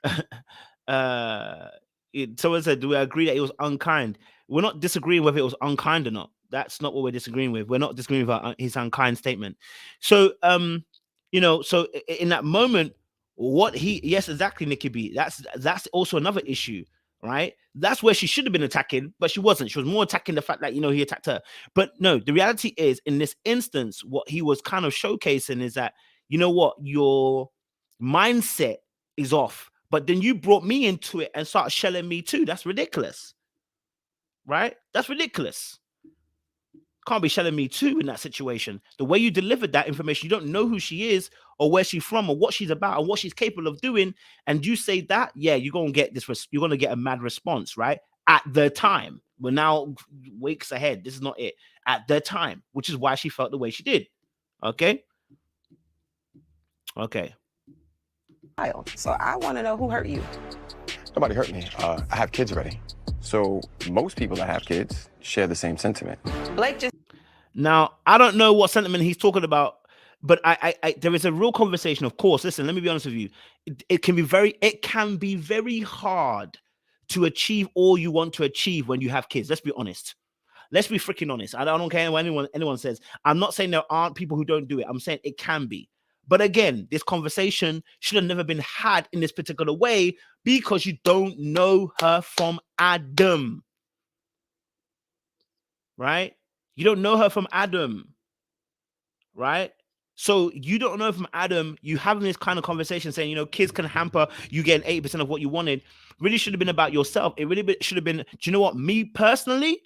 someone said, do we agree that it was unkind? We're not disagreeing whether it was unkind or not. That's not what we're disagreeing with. We're not disagreeing with his unkind statement. So, you know, so in that moment, yes, exactly, Nikki B. That's also another issue, right? That's where she should have been attacking, but she wasn't. She was more attacking the fact that, you know, he attacked her. But no, the reality is, in this instance, what he was kind of showcasing is that, you know what, your mindset is off. But then you brought me into it and started shelling me too. That's ridiculous, right? That's ridiculous. Can't be shelling me too in that situation. The way you delivered that information, you don't know who she is or where she's from or what she's about and what she's capable of doing. And you say that, yeah, you're going to get this. You're going to get a mad response, right? At the time. We're now weeks ahead. This is not it. At the time, which is why she felt the way she did. Okay. Okay. So I want to know who hurt you. Nobody hurt me. I have kids already. So most people that have kids share the same sentiment. Blake just. Now, I don't know what sentiment he's talking about, but I there is a real conversation. Of course, listen, let me be honest with you. It can be very hard to achieve all you want to achieve when you have kids. Let's be honest. Let's be freaking honest. I don't care what anyone says. I'm not saying there aren't people who don't do it. I'm saying it can be. But again, this conversation should have never been had in this particular way because you don't know her from Adam. Right? You don't know her from Adam. Right? So you don't know from Adam, you having this kind of conversation saying, you know, kids can hamper you getting 80% of what you wanted, really should have been about yourself. It really should have been, do you know what? Me personally,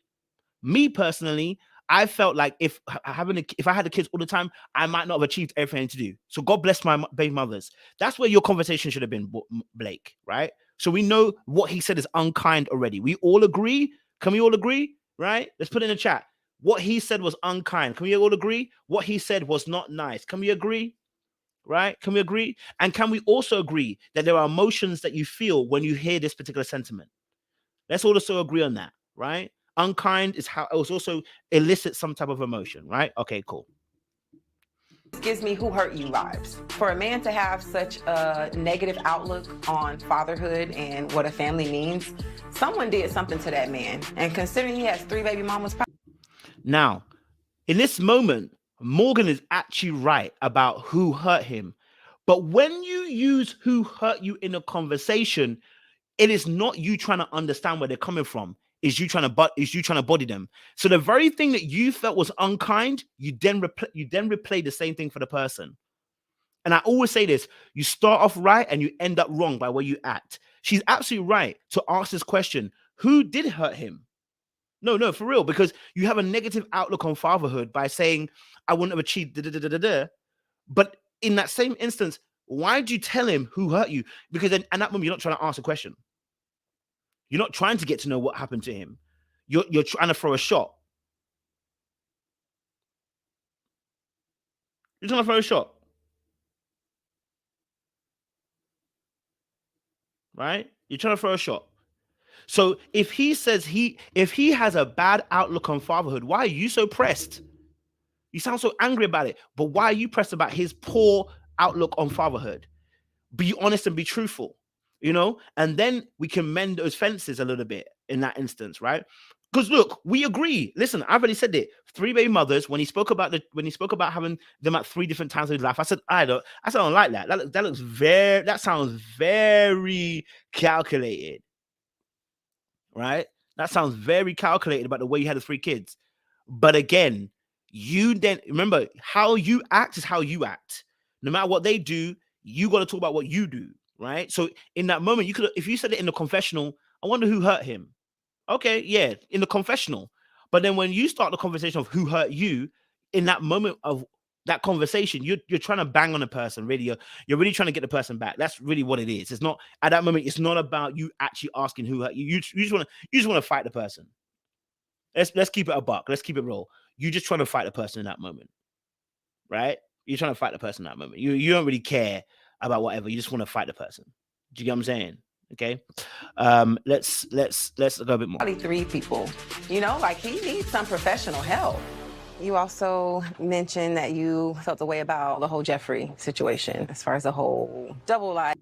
I felt like if I had the kids all the time, I might not have achieved everything I need to do. So God bless my baby mothers. That's where your conversation should have been, Blake, right? So we know what he said is unkind already. We all agree. Can we all agree? Right? Let's put it in the chat. What he said was unkind. Can we all agree? What he said was not nice. Can we agree? Right? Can we agree? And can we also agree that there are emotions that you feel when you hear this particular sentiment? Let's also agree on that, right? Unkind is how it was also elicits some type of emotion, right? Okay, cool. Gives me who hurt you vibes. For a man to have such a negative outlook on fatherhood and what a family means, someone did something to that man. And considering he has 3 baby mamas. Now, in this moment, Morgan is actually right about who hurt him. But when you use who hurt you in a conversation, it is not you trying to understand where they're coming from. Is you trying to body them. So the very thing that you felt was unkind, you then replay the same thing for the person. And I always say this: you start off right and you end up wrong by where you act. She's absolutely right to ask this question: who did hurt him? No, for real, because you have a negative outlook on fatherhood by saying, I wouldn't have achieved da, da, da, da, da, da. But in that same instance, why did you tell him who hurt you? Because then at that moment, you're not trying to ask a question. You're not trying to get to know what happened to him. You're trying to throw a shot. You're trying to throw a shot. Right? You're trying to throw a shot. So if he says if he has a bad outlook on fatherhood, why are you so pressed? You sound so angry about it, but why are you pressed about his poor outlook on fatherhood? Be honest and be truthful, and then we can mend those fences a little bit in that instance, right? Because look, we agree. Listen, I've already said it. 3 baby mothers. When he spoke about having them at 3 different times of his life, I said I don't like that. That sounds very calculated, right? That sounds very calculated about the way you had the 3 kids. But again, you then remember how you act is how you act. No matter what they do, you got to talk about what you do, right? So in that moment, you could, if you said it in the confessional, I wonder who hurt him. Okay, yeah, in the confessional. But then when you start the conversation of who hurt you, in that moment of that conversation, you're trying to bang on a person. Really, you're really trying to get the person back. That's really what it is. It's not at that moment. It's not about you actually asking who hurt you. You just want to fight the person. Let's keep it a buck. Let's keep it real. You just trying to fight the person in that moment, right? You're trying to fight the person in that moment. You don't really care about whatever. You just want to fight the person. Do you get what I'm saying? Okay. Let's go a bit more. Probably 3 people. Like he needs some professional help. You also mentioned that you felt the way about the whole Jeffrey situation, as far as the whole double life.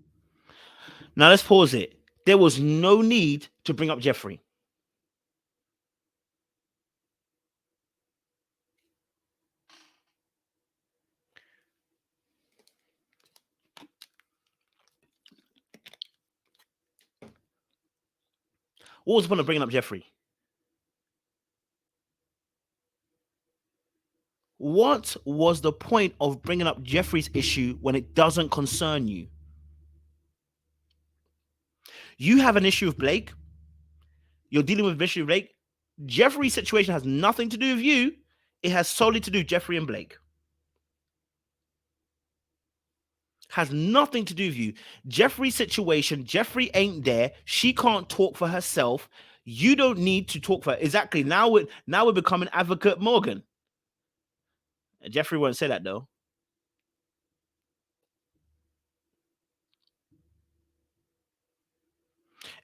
Now let's pause it. There was no need to bring up Jeffrey. What was the point of bringing up Jeffrey? What was the point of bringing up Jeffrey's issue when it doesn't concern you? You have an issue with Blake. You're dealing with an issue with Blake. Jeffrey's situation has nothing to do with you. It has solely to do with Jeffrey and Blake. Has nothing to do with you. Jeffrey's situation, Jeffrey ain't there. She can't talk for herself. You don't need to talk for her. Exactly. Now we're becoming advocate Morgan. Jeffrey won't say that though.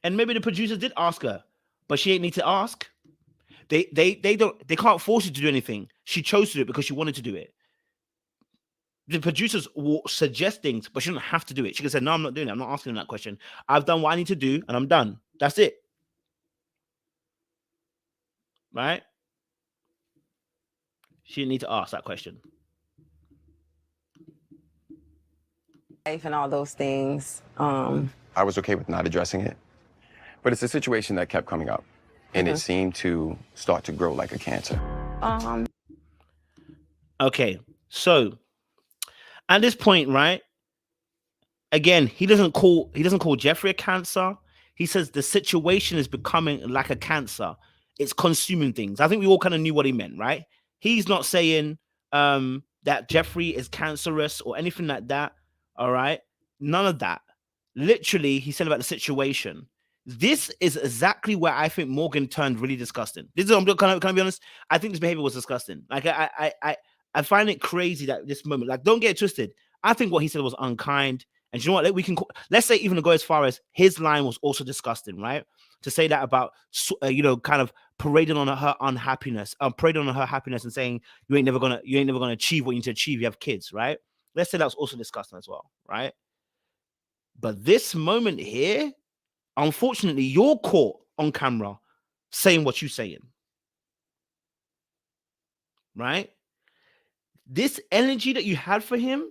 And maybe the producers did ask her, but she ain't need to ask. They can't force you to do anything. She chose to do it because she wanted to do it. The producers will suggest things, but she didn't have to do it. She could say, no, I'm not doing it. I'm not asking them that question. I've done what I need to do and I'm done. That's it. Right? She didn't need to ask that question. Life and all those things. I was okay with not addressing it, but it's a situation that kept coming up, and it seemed to start to grow like a cancer. Okay, so at this point, right? Again, he doesn't call Jeffrey a cancer. He says the situation is becoming like a cancer. It's consuming things. I think we all kind of knew what he meant, right? He's not saying that Jeffrey is cancerous or anything like that. All right, none of that. Literally, he said about the situation. This is exactly where I think Morgan turned really disgusting. Can I be honest? I think this behavior was disgusting. Like I find it crazy that this moment. Like, don't get it twisted. I think what he said was unkind. And you know what? Let's say even go as far as his line was also disgusting, right? To say that about kind of parading on her unhappiness, parading on her happiness and saying you ain't never gonna achieve what you need to achieve. You have kids, right? Let's say that's also disgusting as well, right? But this moment here, unfortunately, you're caught on camera saying what you're saying, right? This energy that you had for him,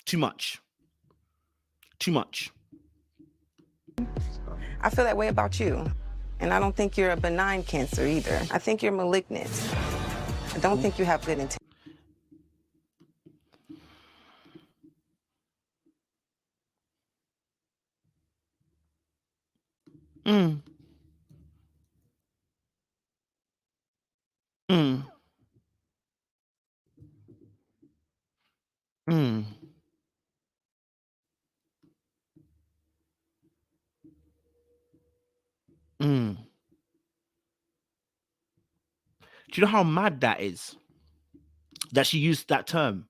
Too much. Too much. I feel that way about you. And I don't think you're a benign Cancer either. I think you're malignant. I don't think you have good intentions. Mm. Mm. Mm. Mm. Do you know how mad that is? That she used that term.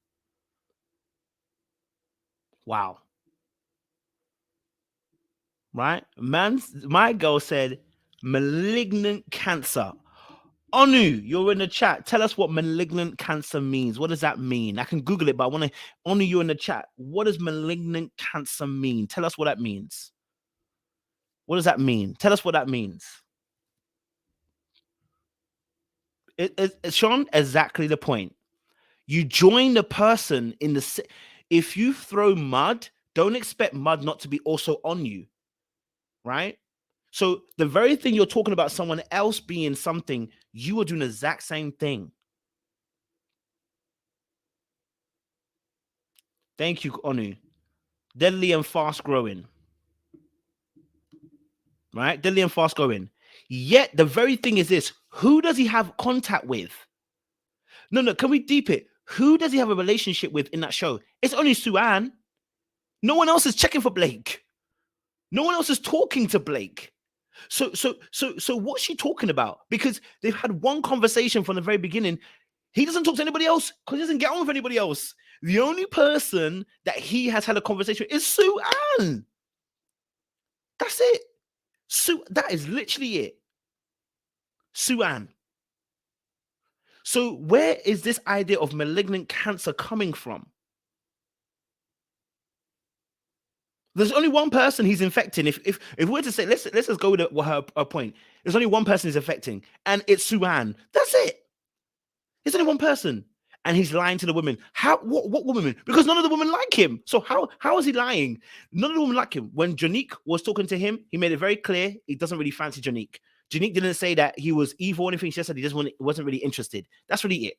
Wow. Right? My girl said malignant cancer. Onu, you're in the chat. Tell us what malignant cancer means. What does that mean? I can Google it, but I want to Onu, you in the chat. What does malignant cancer mean? Tell us what that means. What does that mean? Tell us what that means. It's Sean, exactly the point. You join the person in the. If you throw mud, don't expect mud not to be also on you, right? So the very thing you're talking about, someone else being something, you are doing the exact same thing. Thank you, Onu. Deadly and fast growing. Right? Deadly and fast growing. Yet the very thing is this: who does he have contact with? No, can we deep it? Who does he have a relationship with in that show? It's only Sue-Ann. No one else is checking for Blake. No one else is talking to Blake. So what's she talking about? Because they've had one conversation from the very beginning. He doesn't talk to anybody else because he doesn't get on with anybody else. The only person that he has had a conversation with is Sue-Ann. That's it. That is literally it. Sue-Ann. So where is this idea of malignant cancer coming from? There's only one person he's infecting. If we were to say, let's just go with her point. There's only one person he's affecting, and it's Sue-Ann. That's it. There's only one person, and he's lying to the women. How? What women? Because none of the women like him. So how is he lying? None of the women like him. When Janique was talking to him, he made it very clear he doesn't really fancy Janique. Janique didn't say that he was evil or anything. She just said he wasn't really interested. That's really it,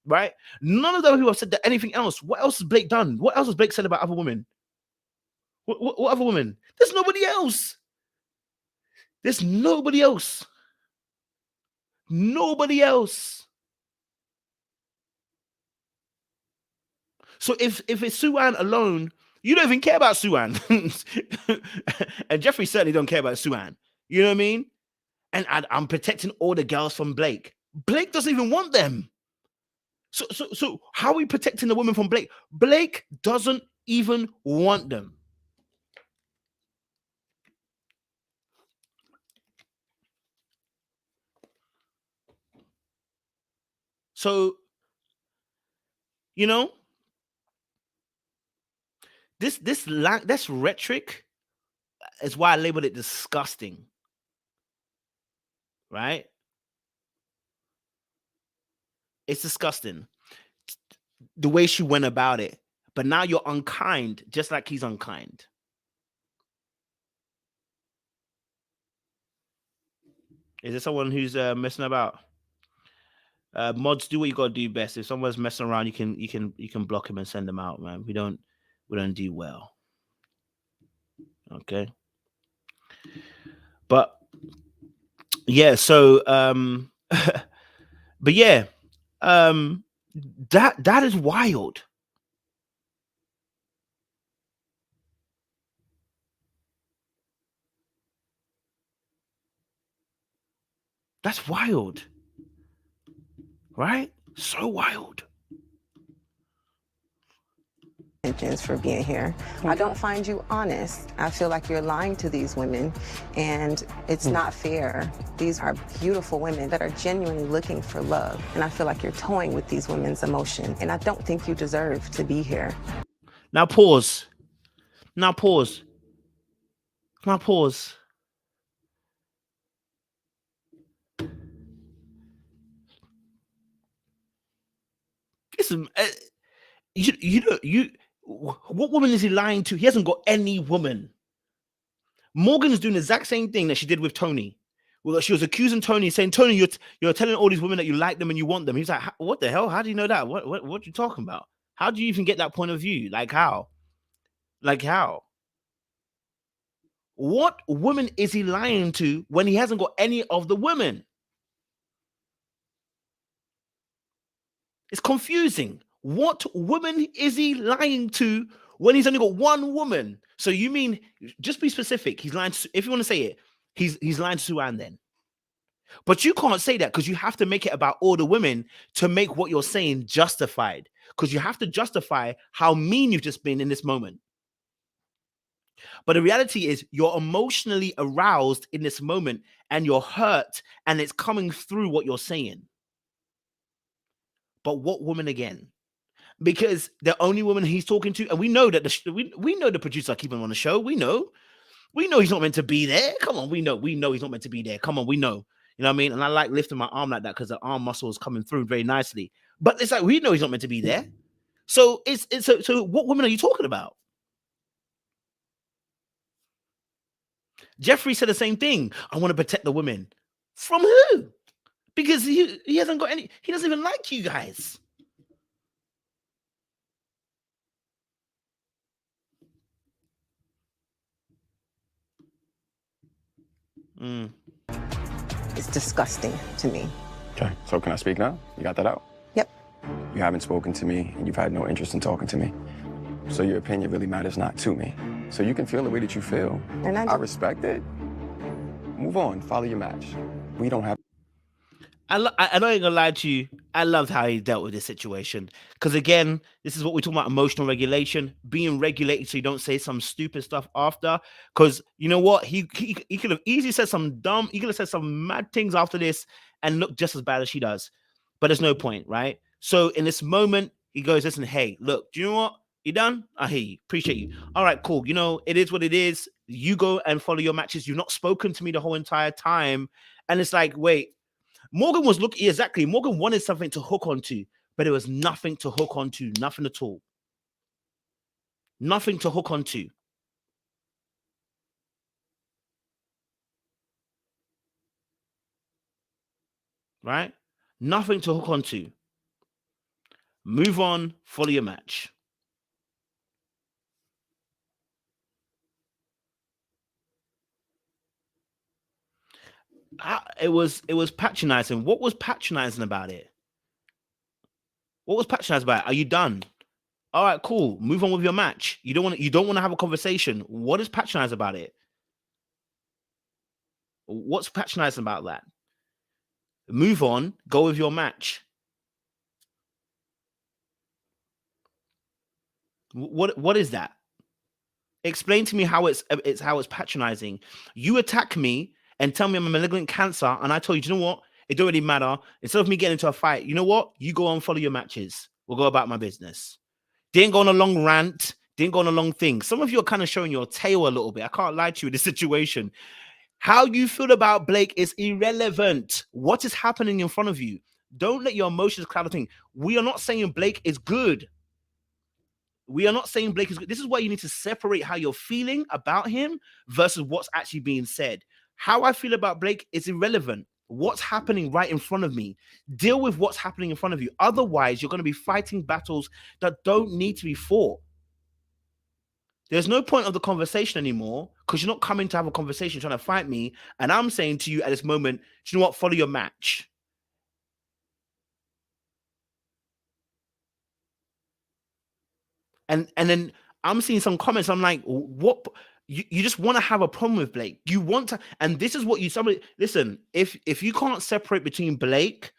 right? None of them who have said that anything else. What else has Blake done? What else has Blake said about other women? What other women? There's nobody else. There's nobody else. Nobody else. So if it's Sue-Ann alone, you don't even care about Sue-Ann. And Jeffrey certainly don't care about Sue-Ann. You know what I mean? And I'm protecting all the girls from Blake. Blake doesn't even want them. So how are we protecting the women from Blake? Blake doesn't even want them. So, you know, this rhetoric is why I labeled it disgusting. Right? It's disgusting. The way she went about it. But now you're unkind, just like he's unkind. Is there someone who's messing about? Mods, do what you gotta do best. If someone's messing around, you can block him and send them out, man. We don't do well. Okay. But yeah, so but yeah, that is wild. That's wild. Right? So wild. For being here. I don't find you honest. I feel like you're lying to these women, and it's not fair. These are beautiful women that are genuinely looking for love, and I feel like you're toying with these women's emotion, and I don't think you deserve to be here. Now pause. Now pause. Now pause. Listen, you What woman is he lying to? He hasn't got any woman. Morgan is doing the exact same thing that she did with Tony. Well, she was accusing Tony, saying, Tony, you're telling all these women that you like them and you want them. He's like, what the hell? How do you know that? What are you talking about? How do you even get that point of view? Like how? Like how? What woman is he lying to when he hasn't got any of the women? It's confusing. What woman is he lying to when he's only got one woman? So you mean, just be specific. He's lying to, if you want to say it, he's lying to Sue-Ann then. But you can't say that because you have to make it about all the women to make what you're saying justified. Because you have to justify how mean you've just been in this moment. But the reality is you're emotionally aroused in this moment and you're hurt and it's coming through what you're saying. But what woman again? Because the only woman he's talking to, and we know that we know the producer keeping him on the show. We know he's not meant to be there. Come on, we know he's not meant to be there. Come on, we know. You know what I mean? And I like lifting my arm like that because the arm muscle is coming through very nicely. But it's like we know he's not meant to be there. So so what woman are you talking about? Jeffrey said the same thing. I want to protect the women. From who? Because he hasn't got any, he doesn't even like you guys. It's disgusting to me. Okay, so can I speak now? You got that out? Yep. You haven't spoken to me, and you've had no interest in talking to me. So your opinion really matters not to me. So you can feel the way that you feel. And I respect it. Move on, follow your match. We don't have... I'm not even gonna lie to you. I loved how he dealt with this situation. Because again, this is what we're talking about: emotional regulation, being regulated so you don't say some stupid stuff after. Because you know what? He could have easily said some dumb, he could have said some mad things after this and look just as bad as she does. But there's no point, right? So in this moment, he goes, listen, hey, look, do you know what? You done? I hear you. Appreciate you. All right, cool. You know, it is what it is. You go and follow your matches. You've not spoken to me the whole entire time. And it's like, wait. Morgan was looking, exactly. Morgan wanted something to hook onto, but there was nothing to hook onto, nothing at all. Nothing to hook onto. Right? Nothing to hook onto. Move on, follow your match. It was patronizing. What was patronizing about it? What was patronizing about it? Are you done? All right, cool. Move on with your match. You don't want to have a conversation. What is patronizing about it? What's patronizing about that? Move on. Go with your match. What is that? Explain to me how it's patronizing. You attack me and tell me I'm a malignant cancer, and I told you, do you know what? It don't really matter. Instead of me getting into a fight, you know what? You go on, follow your matches. We'll go about my business. Didn't go on a long rant. Didn't go on a long thing. Some of you are kind of showing your tail a little bit. I can't lie to you in this situation. How you feel about Blake is irrelevant. What is happening in front of you? Don't let your emotions cloud the thing. We are not saying Blake is good. We are not saying Blake is good. This is why you need to separate how you're feeling about him versus what's actually being said. How I feel about Blake is irrelevant. What's happening right in front of me? Deal with what's happening in front of you. Otherwise, you're going to be fighting battles that don't need to be fought. There's no point of the conversation anymore because you're not coming to have a conversation trying to fight me. And I'm saying to you at this moment, do you know what? Follow your match. And then I'm seeing some comments. I'm like, what? You just want to have a problem with Blake. You want to, and this is what listen, if you can't separate between Blake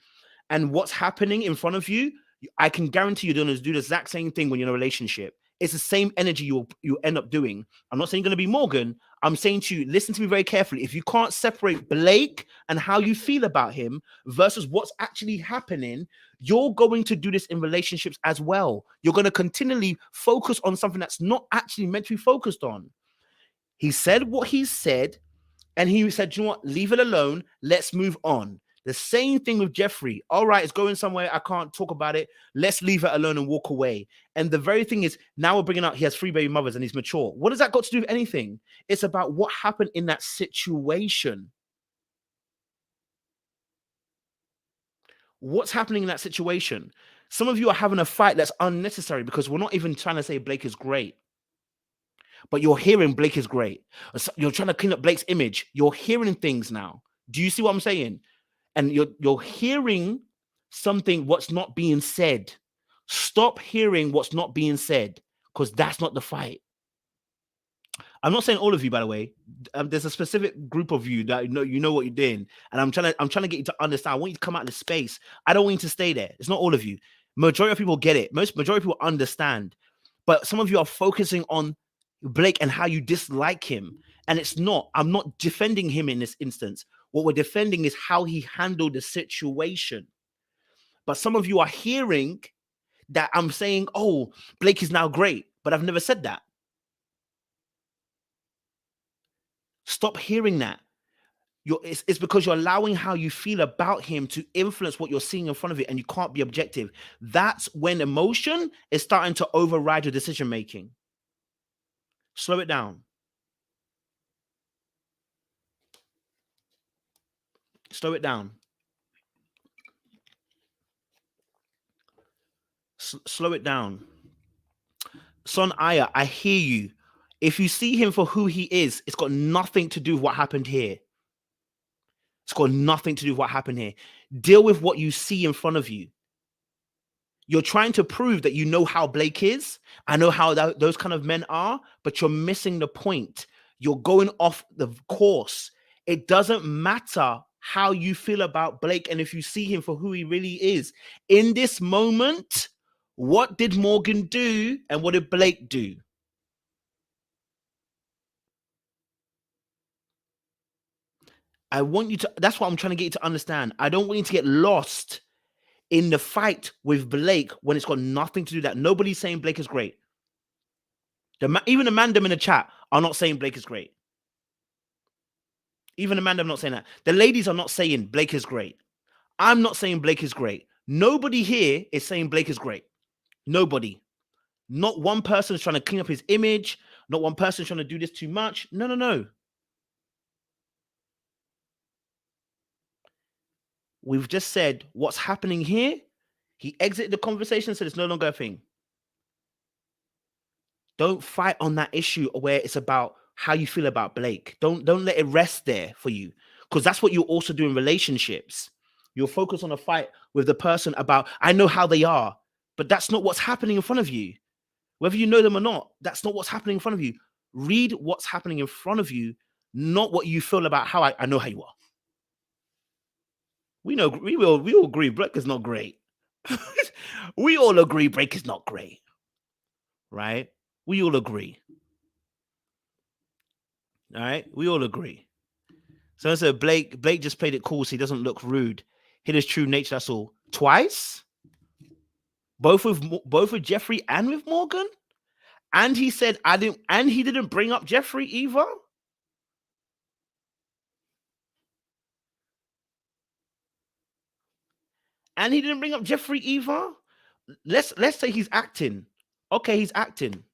and what's happening in front of you, I can guarantee you're going to do the exact same thing when you're in a relationship. It's the same energy you'll end up doing. I'm not saying you're going to be Morgan. I'm saying to you, listen to me very carefully. If you can't separate Blake and how you feel about him versus what's actually happening, you're going to do this in relationships as well. You're going to continually focus on something that's not actually meant to be focused on. He said what he said, and he said, you know what, leave it alone. Let's move on. The same thing with Jeffrey. All right, it's going somewhere. I can't talk about it. Let's leave it alone and walk away. And the very thing is, now we're bringing out he has 3 baby mothers and he's mature. What does that got to do with anything? It's about what happened in that situation. What's happening in that situation? Some of you are having a fight that's unnecessary because we're not even trying to say Blake is great. But you're hearing Blake is great. You're trying to clean up Blake's image. You're hearing things now. Do you see what I'm saying? And you're hearing something what's not being said. Stop hearing what's not being said, because that's not the fight. I'm not saying all of you, by the way. There's a specific group of you that you know what you're doing, and I'm trying to get you to understand. I want you to come out of the space. I don't want you to stay there. It's not all of you. Majority of people get it. Majority of people understand, but some of you are focusing on Blake and how you dislike him, and it's not. I'm not defending him in this instance. What we're defending is how he handled the situation. But some of you are hearing that I'm saying, oh, Blake is now great, but I've never said that. Stop hearing that. It's because you're allowing how you feel about him to influence what you're seeing in front of you, and you can't be objective. That's when emotion is starting to override your decision making. Slow it down. Slow it down. Slow it down. Son Aya, I hear you. If you see him for who he is, it's got nothing to do with what happened here. It's got nothing to do with what happened here. Deal with what you see in front of you. You're trying to prove that you know how Blake is. I know how those kind of men are, but you're missing the point. You're going off the course. It doesn't matter how you feel about Blake and if you see him for who he really is. In this moment, what did Morgan do and what did Blake do? I want you to, that's what I'm trying to get you to understand. I don't want you to get lost in the fight with Blake when it's got nothing to do with that. Nobody's saying Blake is great. Even the mandem in the chat are not saying Blake is great. Even the mandem not saying that. The ladies are not saying Blake is great. I'm not saying Blake is great. Nobody here is saying Blake is great. Nobody. Not one person is trying to clean up his image. Not one person is trying to do this too much. No, no, no. We've just said what's happening here. He exited the conversation, so it's no longer a thing. Don't fight on that issue where it's about how you feel about Blake. Don't let it rest there for you, because that's what you also do in relationships. You'll focus on a fight with the person about, I know how they are, but that's not what's happening in front of you. Whether you know them or not, that's not what's happening in front of you. Read what's happening in front of you, not what you feel about how I know how you are. We all agree Blake is not great. We all agree Blake is not great. Right? We all agree. All right? We all agree. So I said Blake just played it cool so he doesn't look rude. Hit his true nature, that's all. Twice? Both with Jeffrey and with Morgan? And he said he didn't bring up Jeffrey either? And he didn't bring up Jeffrey either? Let's say he's acting. Okay, he's acting.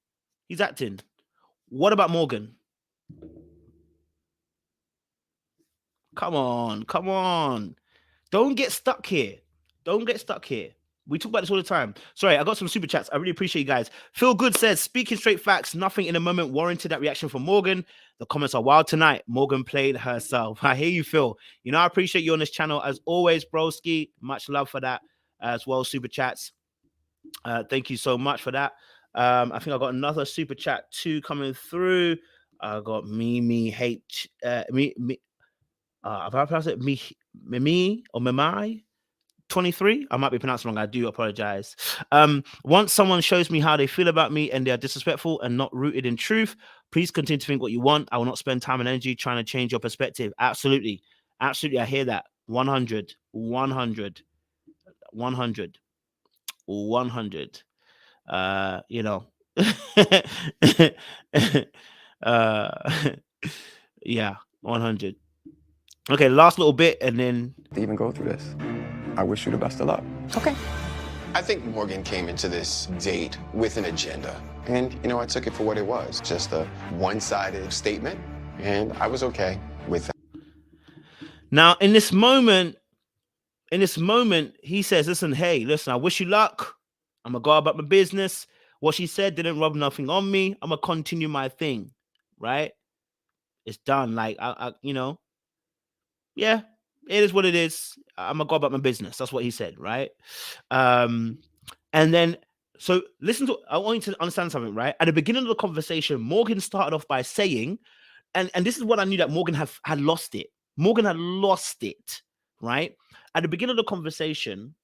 He's acting. What about Morgan? Come on. Don't get stuck here. We talk about this all the time. Sorry, I got some super chats. I really appreciate you guys. Feel Good says, speaking straight facts, nothing in the moment warranted that reaction from Morgan. The comments are wild tonight. Morgan played herself. I hear you, Phil. You know, I appreciate you on this channel as always, broski. Much love for that as well. Super chats. Thank you so much for that. I think I got another super chat too coming through. I got me H me. If I pronounce it me or Memai 23, I might be pronouncing wrong. I do apologize. Once someone shows me how they feel about me and they are disrespectful and not rooted in truth, please continue to think what you want. I will not spend time and energy trying to change your perspective. Absolutely. I hear that. 100. You know. Yeah, 100. Okay, last little bit, and then to even go through this. I wish you the best of luck. Okay. I think Morgan came into this date with an agenda. And, I took it for what it was, just a one-sided statement. And I was okay with that. now in this moment, he says, listen, I wish you luck. I'm gonna go about my business. What she said didn't rub nothing on me. I'm gonna continue my thing, right? It's done. Like, yeah, it is what it is. I'm gonna go about my business. That's what he said, right? And then, so I want you to understand something, right? At the beginning of the conversation, Morgan started off by saying, and this is what I knew, that Morgan had lost it. Morgan had lost it, right? At the beginning of the conversation,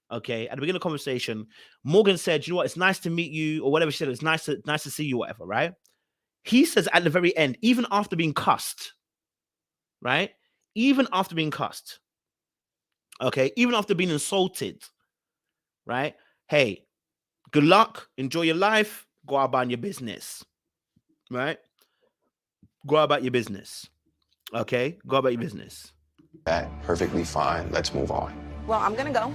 Morgan said, you know what, it's nice to meet you, or whatever she said, it's nice to see you, whatever, right? He says at the very end, even after being cussed, right? Even after being cussed, okay? Even after being insulted, right? Hey, good luck, enjoy your life, go about your business, right? Go about your business, okay? Go about your business. That perfectly fine. Let's move on. Well, I'm gonna go.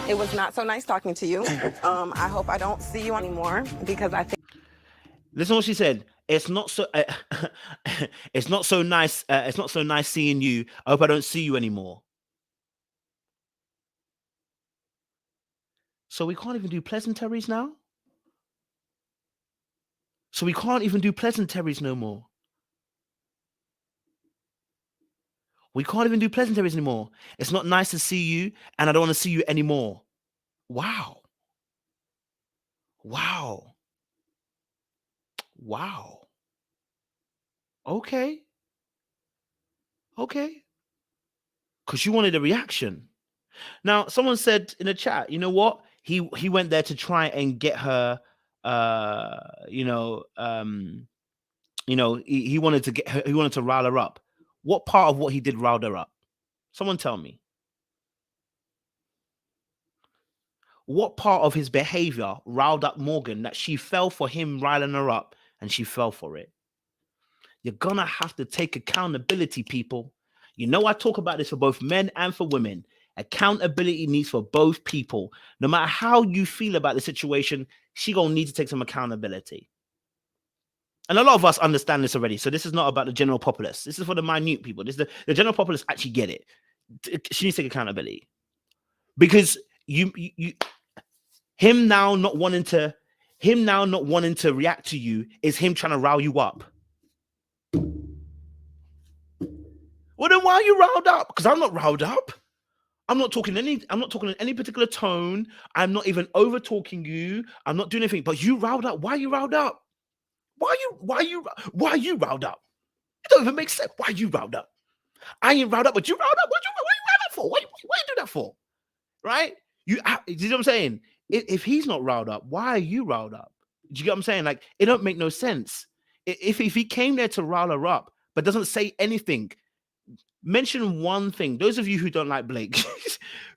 It was not so nice talking to you. I hope I don't see you anymore, because I think. Listen to what she said. It's not so. It's not so nice. It's not so nice seeing you. I hope I don't see you anymore. So we can't even do pleasantries now. So we can't even do pleasantries no more. We can't even do pleasantries anymore. It's not nice to see you, and I don't want to see you anymore. Wow. Wow. Wow. Okay. Okay. Because you wanted a reaction. Now, someone said in the chat, you know what? He went there to try and get her. He wanted to get her. He wanted to rile her up. What part of what he did riled her up? Someone tell me. What part of his behavior riled up Morgan that she fell for him riling her up, and she fell for it? You're gonna have to take accountability, people. I talk about this for both men and for women. Accountability needs for both people. No matter how you feel about the situation, she gonna need to take some accountability. And a lot of us understand this already. So this is not about the general populace. This is for the minute people. The general populace actually get it. She needs to take accountability. Because him now not wanting to react to you is him trying to rile you up. Well, then why are you riled up? Because I'm not riled up. I'm not talking in any particular tone. I'm not even over talking you. I'm not doing anything. But you riled up. Why are you riled up? Why are you riled up? It don't even make sense. Why are you riled up? I ain't riled up, but you riled up. What you riled up for? Why you do that for? Right? You know what I'm saying? If he's not riled up, why are you riled up? Do you get what I'm saying? Like, it don't make no sense. If he came there to rile her up, but doesn't say anything, mention one thing. Those of you who don't like Blake,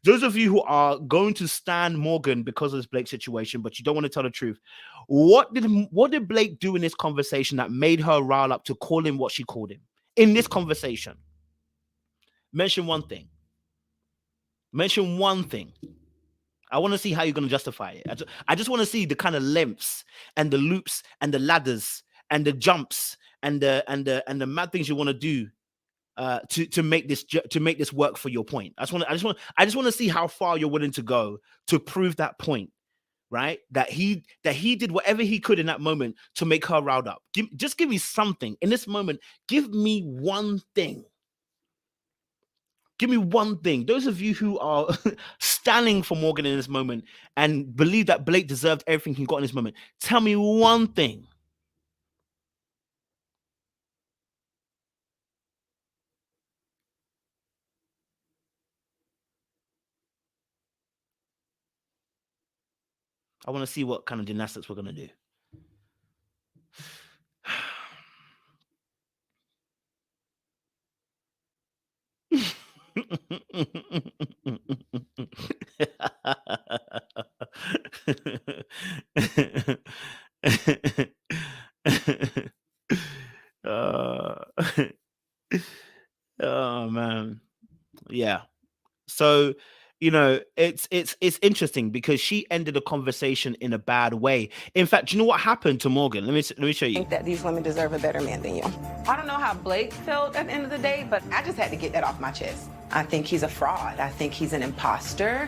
those of you who are going to stand Morgan because of this Blake situation, but you don't want to tell the truth. What did Blake do in this conversation that made her rile up to call him what she called him in this conversation? Mention one thing. Mention one thing. I want to see how you're going to justify it. I just want to see the kind of lengths and the loops and the ladders and the jumps and the mad things you want to do to make this work for your point. I just want to see how far you're willing to go to prove that point, right? That he did whatever he could in that moment to make her riled up. Just give me something in this moment. Give me one thing. Give me one thing. Those of you who are standing for Morgan in this moment and believe that Blake deserved everything he got in this moment, tell me one thing. I want to see what kind of gymnastics we're going to do. Oh man. Yeah. So, it's interesting because she ended the conversation in a bad way. In fact, do you know what happened to Morgan? Let me show I you. think that these women deserve a better man than you. I don't know how Blake felt at the end of the day, but I just had to get that off my chest. I think he's a fraud. I think he's an imposter.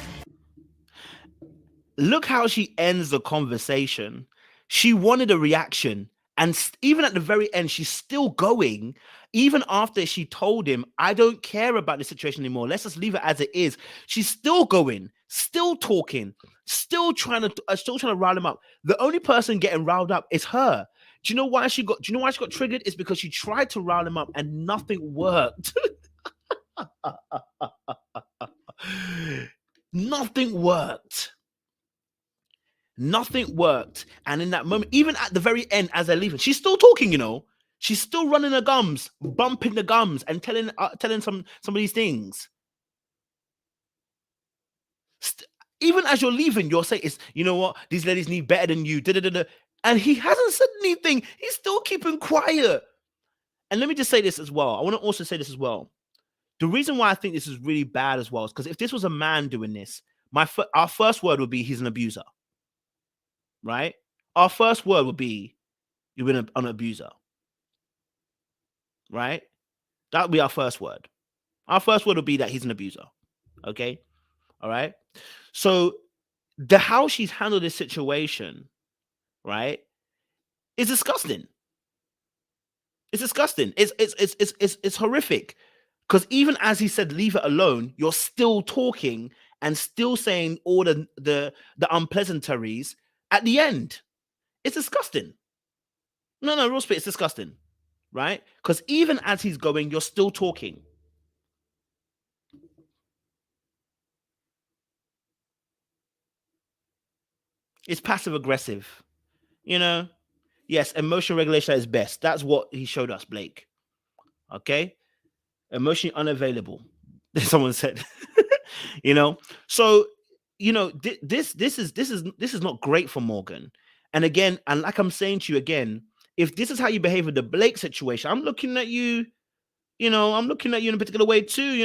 Look how she ends the conversation. She wanted a reaction. And even at the very end, she's still going. Even after she told him, I don't care about the situation anymore. Let's just leave it as it is. She's still going, still talking, still trying to rile him up. The only person getting riled up is her. Do you know why she got triggered? It's because she tried to rile him up and nothing worked. Nothing worked. Nothing worked. And in that moment, even at the very end, as they're leaving, she's still talking, She's still running her gums, bumping the gums, and telling some of these things. Even as you're leaving, you're saying, you know what? These ladies need better than you. And he hasn't said anything. He's still keeping quiet. And let me just say this as well. I want to also say this as well. The reason why I think this is really bad as well is because if this was a man doing this, our first word would be he's an abuser. Right? Our first word would be you've been an abuser. Right? That would be our first word. Our first word would be that he's an abuser. Okay? All right? So how she's handled this situation, right, is disgusting. It's disgusting. It's horrific. Because even as he said, leave it alone, you're still talking and still saying all the unpleasantries at the end. It's disgusting. No, real spit, it's disgusting. Right? Because even as he's going, you're still talking. It's passive aggressive. Yes, emotional regulation is best. That's what he showed us, Blake. Okay? Emotionally unavailable. Someone said. So this is not great for Morgan. And again, and like I'm saying to you again, if this is how you behave with the Blake situation, I'm looking at you, I'm looking at you in a particular way too,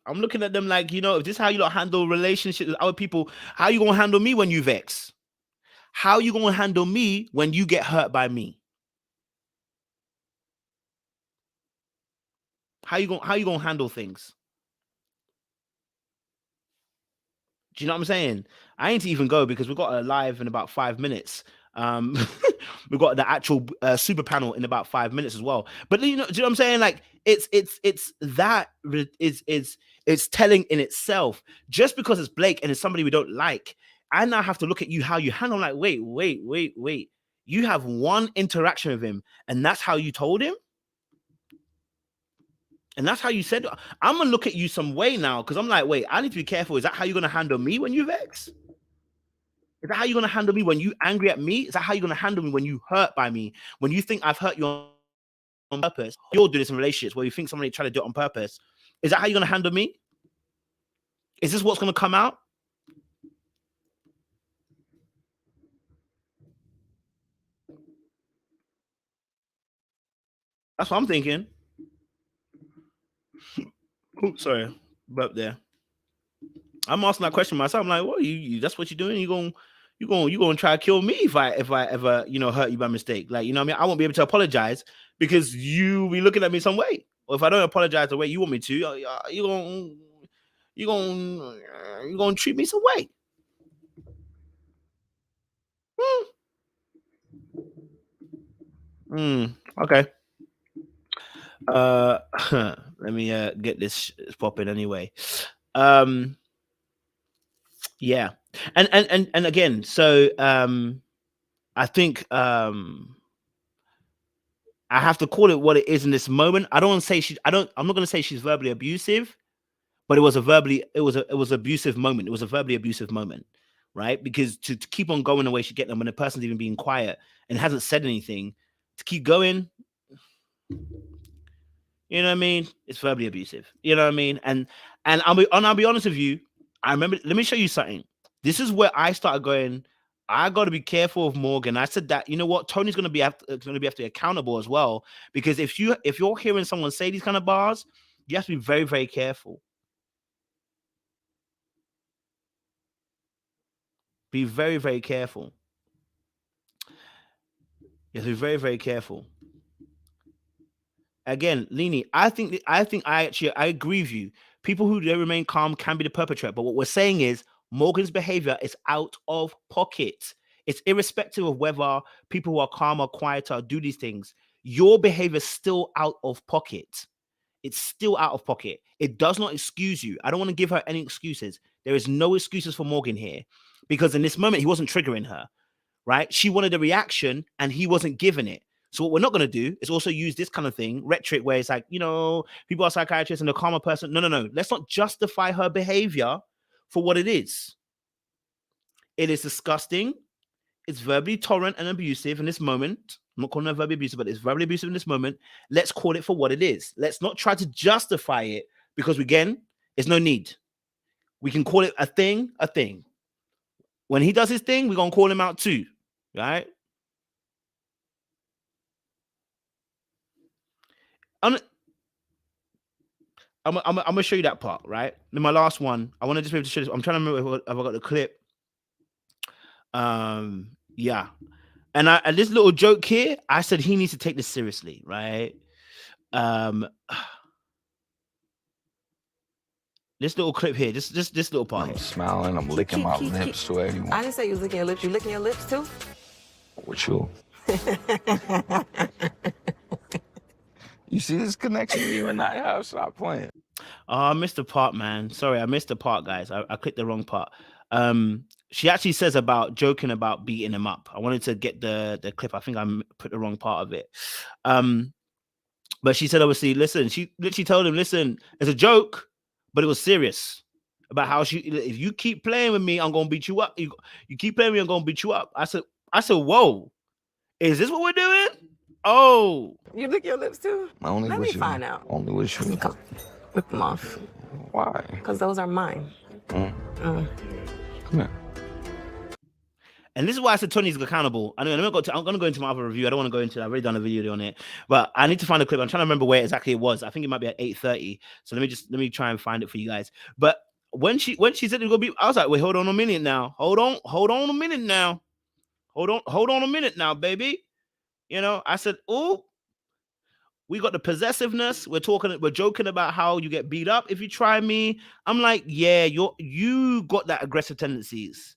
I'm looking at them like, if this is how you handle relationships with other people, how you gonna handle me when you vex? How you gonna handle me when you get hurt by me? How you gonna handle things? Do you know what I'm saying? I ain't to even go because we've got a live in about 5 minutes. We've got the actual super panel in about 5 minutes as well. But do you know what I'm saying? Like it's telling in itself. Just because it's Blake and it's somebody we don't like, I now have to look at you how you handle. I'm like, wait. You have one interaction with him, and that's how you told him. And that's how you said, I'm going to look at you some way now because I'm like, wait, I need to be careful. Is that how you're going to handle me when you vex? Is that how you're going to handle me when you angry at me? Is that how you're going to handle me when you hurt by me? When you think I've hurt you on purpose? You'll do this in relationships where you think somebody tried to do it on purpose. Is that how you're going to handle me? Is this what's going to come out? That's what I'm thinking. Oh, sorry, burp there. I'm asking that question myself. I'm like, what you that's what you're doing? You're going to try to kill me if I ever hurt you by mistake. Like, what I mean? I won't be able to apologize because you be looking at me some way. Or if I don't apologize the way you want me to, you're going to treat me some way. Okay. Let me get this popping anyway. Yeah. And again, so I think I have to call it what it is in this moment. I don't want to say I'm not going to say she's verbally abusive, but it was abusive moment. It was a verbally abusive moment, right? Because to keep on going the way she get them when the person's even being quiet and hasn't said anything, to keep going, you know what I mean? It's verbally abusive. You know what I mean? And I'll be honest with you. I remember, let me show you something. This is where I started going, I got to be careful of Morgan. I said that, you know what, Tony's going to be have to be accountable as well, because if you're hearing someone say these kind of bars, you have to be very, very careful. Be very, very careful. You have to be very, very careful. Again, Lini, I think I agree with you. People who don't remain calm can be the perpetrator, but what we're saying is Morgan's behavior is out of pocket. It's irrespective of whether people who are calm or quieter do these things. Your behavior is still out of pocket. It's still out of pocket. It does not excuse you. I don't want to give her any excuses. There is no excuses for Morgan here, because in this moment, he wasn't triggering her, right? She wanted a reaction and he wasn't giving it. So what we're not going to do is also use this kind of thing, rhetoric, where it's like, you know, people are psychiatrists and a calmer person. No. Let's not justify her behavior for what it is. It is disgusting. It's verbally tolerant and abusive in this moment. I'm not calling her verbally abusive, but it's verbally abusive in this moment. Let's call it for what it is. Let's not try to justify it, because again, there's no need. We can call it a thing. When he does his thing, we're going to call him out too, right? I'm going to show you that part, right? In my last one, I want to just be able to show this. I'm trying to remember if I got the clip. Yeah. And this little joke here, I said he needs to take this seriously, right? This little clip here, this little part. I'm smiling, I'm licking my lips to everyone. I didn't say you was licking your lips. You licking your lips too? With you. You see this connection you and I have? Stop playing. Oh, I missed the part, man. Sorry, I missed the part, guys. I clicked the wrong part. She actually says about joking about beating him up. I wanted to get the clip. I think I put the wrong part of it. But she said, obviously, listen, she literally told him, listen, it's a joke, but it was serious about how if you keep playing with me, I'm going to beat you up. You keep playing with me, I'm going to beat you up. I said, whoa, is this what we're doing? Oh. You lick your lips too? Only Let with me you. find out. Only with you. Come, rip them off. Why? Because those are mine. Come here. And this is why I said Tony's accountable. I'm going to go into my other review. I don't want to go into it. I've already done a video on it. But I need to find a clip. I'm trying to remember where exactly it was. I think it might be at 8:30. So let me try and find it for you guys. But when she said it would be, I was like, wait, hold on a minute now. Hold on a minute now. Hold on a minute now, baby. You know, I said, oh, we got the possessiveness. We're joking about how you get beat up if you try me. I'm like, yeah, you got that aggressive tendencies.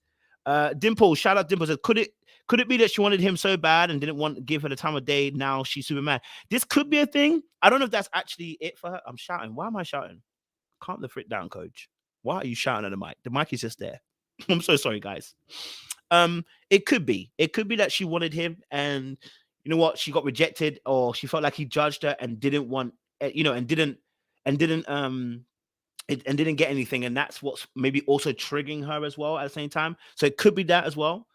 Dimple, shout out Dimple, said, could it be that she wanted him so bad and didn't want to give her the time of day? Now she's super mad. This could be a thing. I don't know if that's actually it for her. I'm shouting. Why am I shouting? Calm the frick down, coach. Why are you shouting at the mic? The mic is just there. I'm so sorry, guys. It could be that she wanted him, and you know what, she got rejected, or she felt like he judged her and didn't want, you know, and didn't get anything, and that's what's maybe also triggering her as well at the same time. So it could be that as well.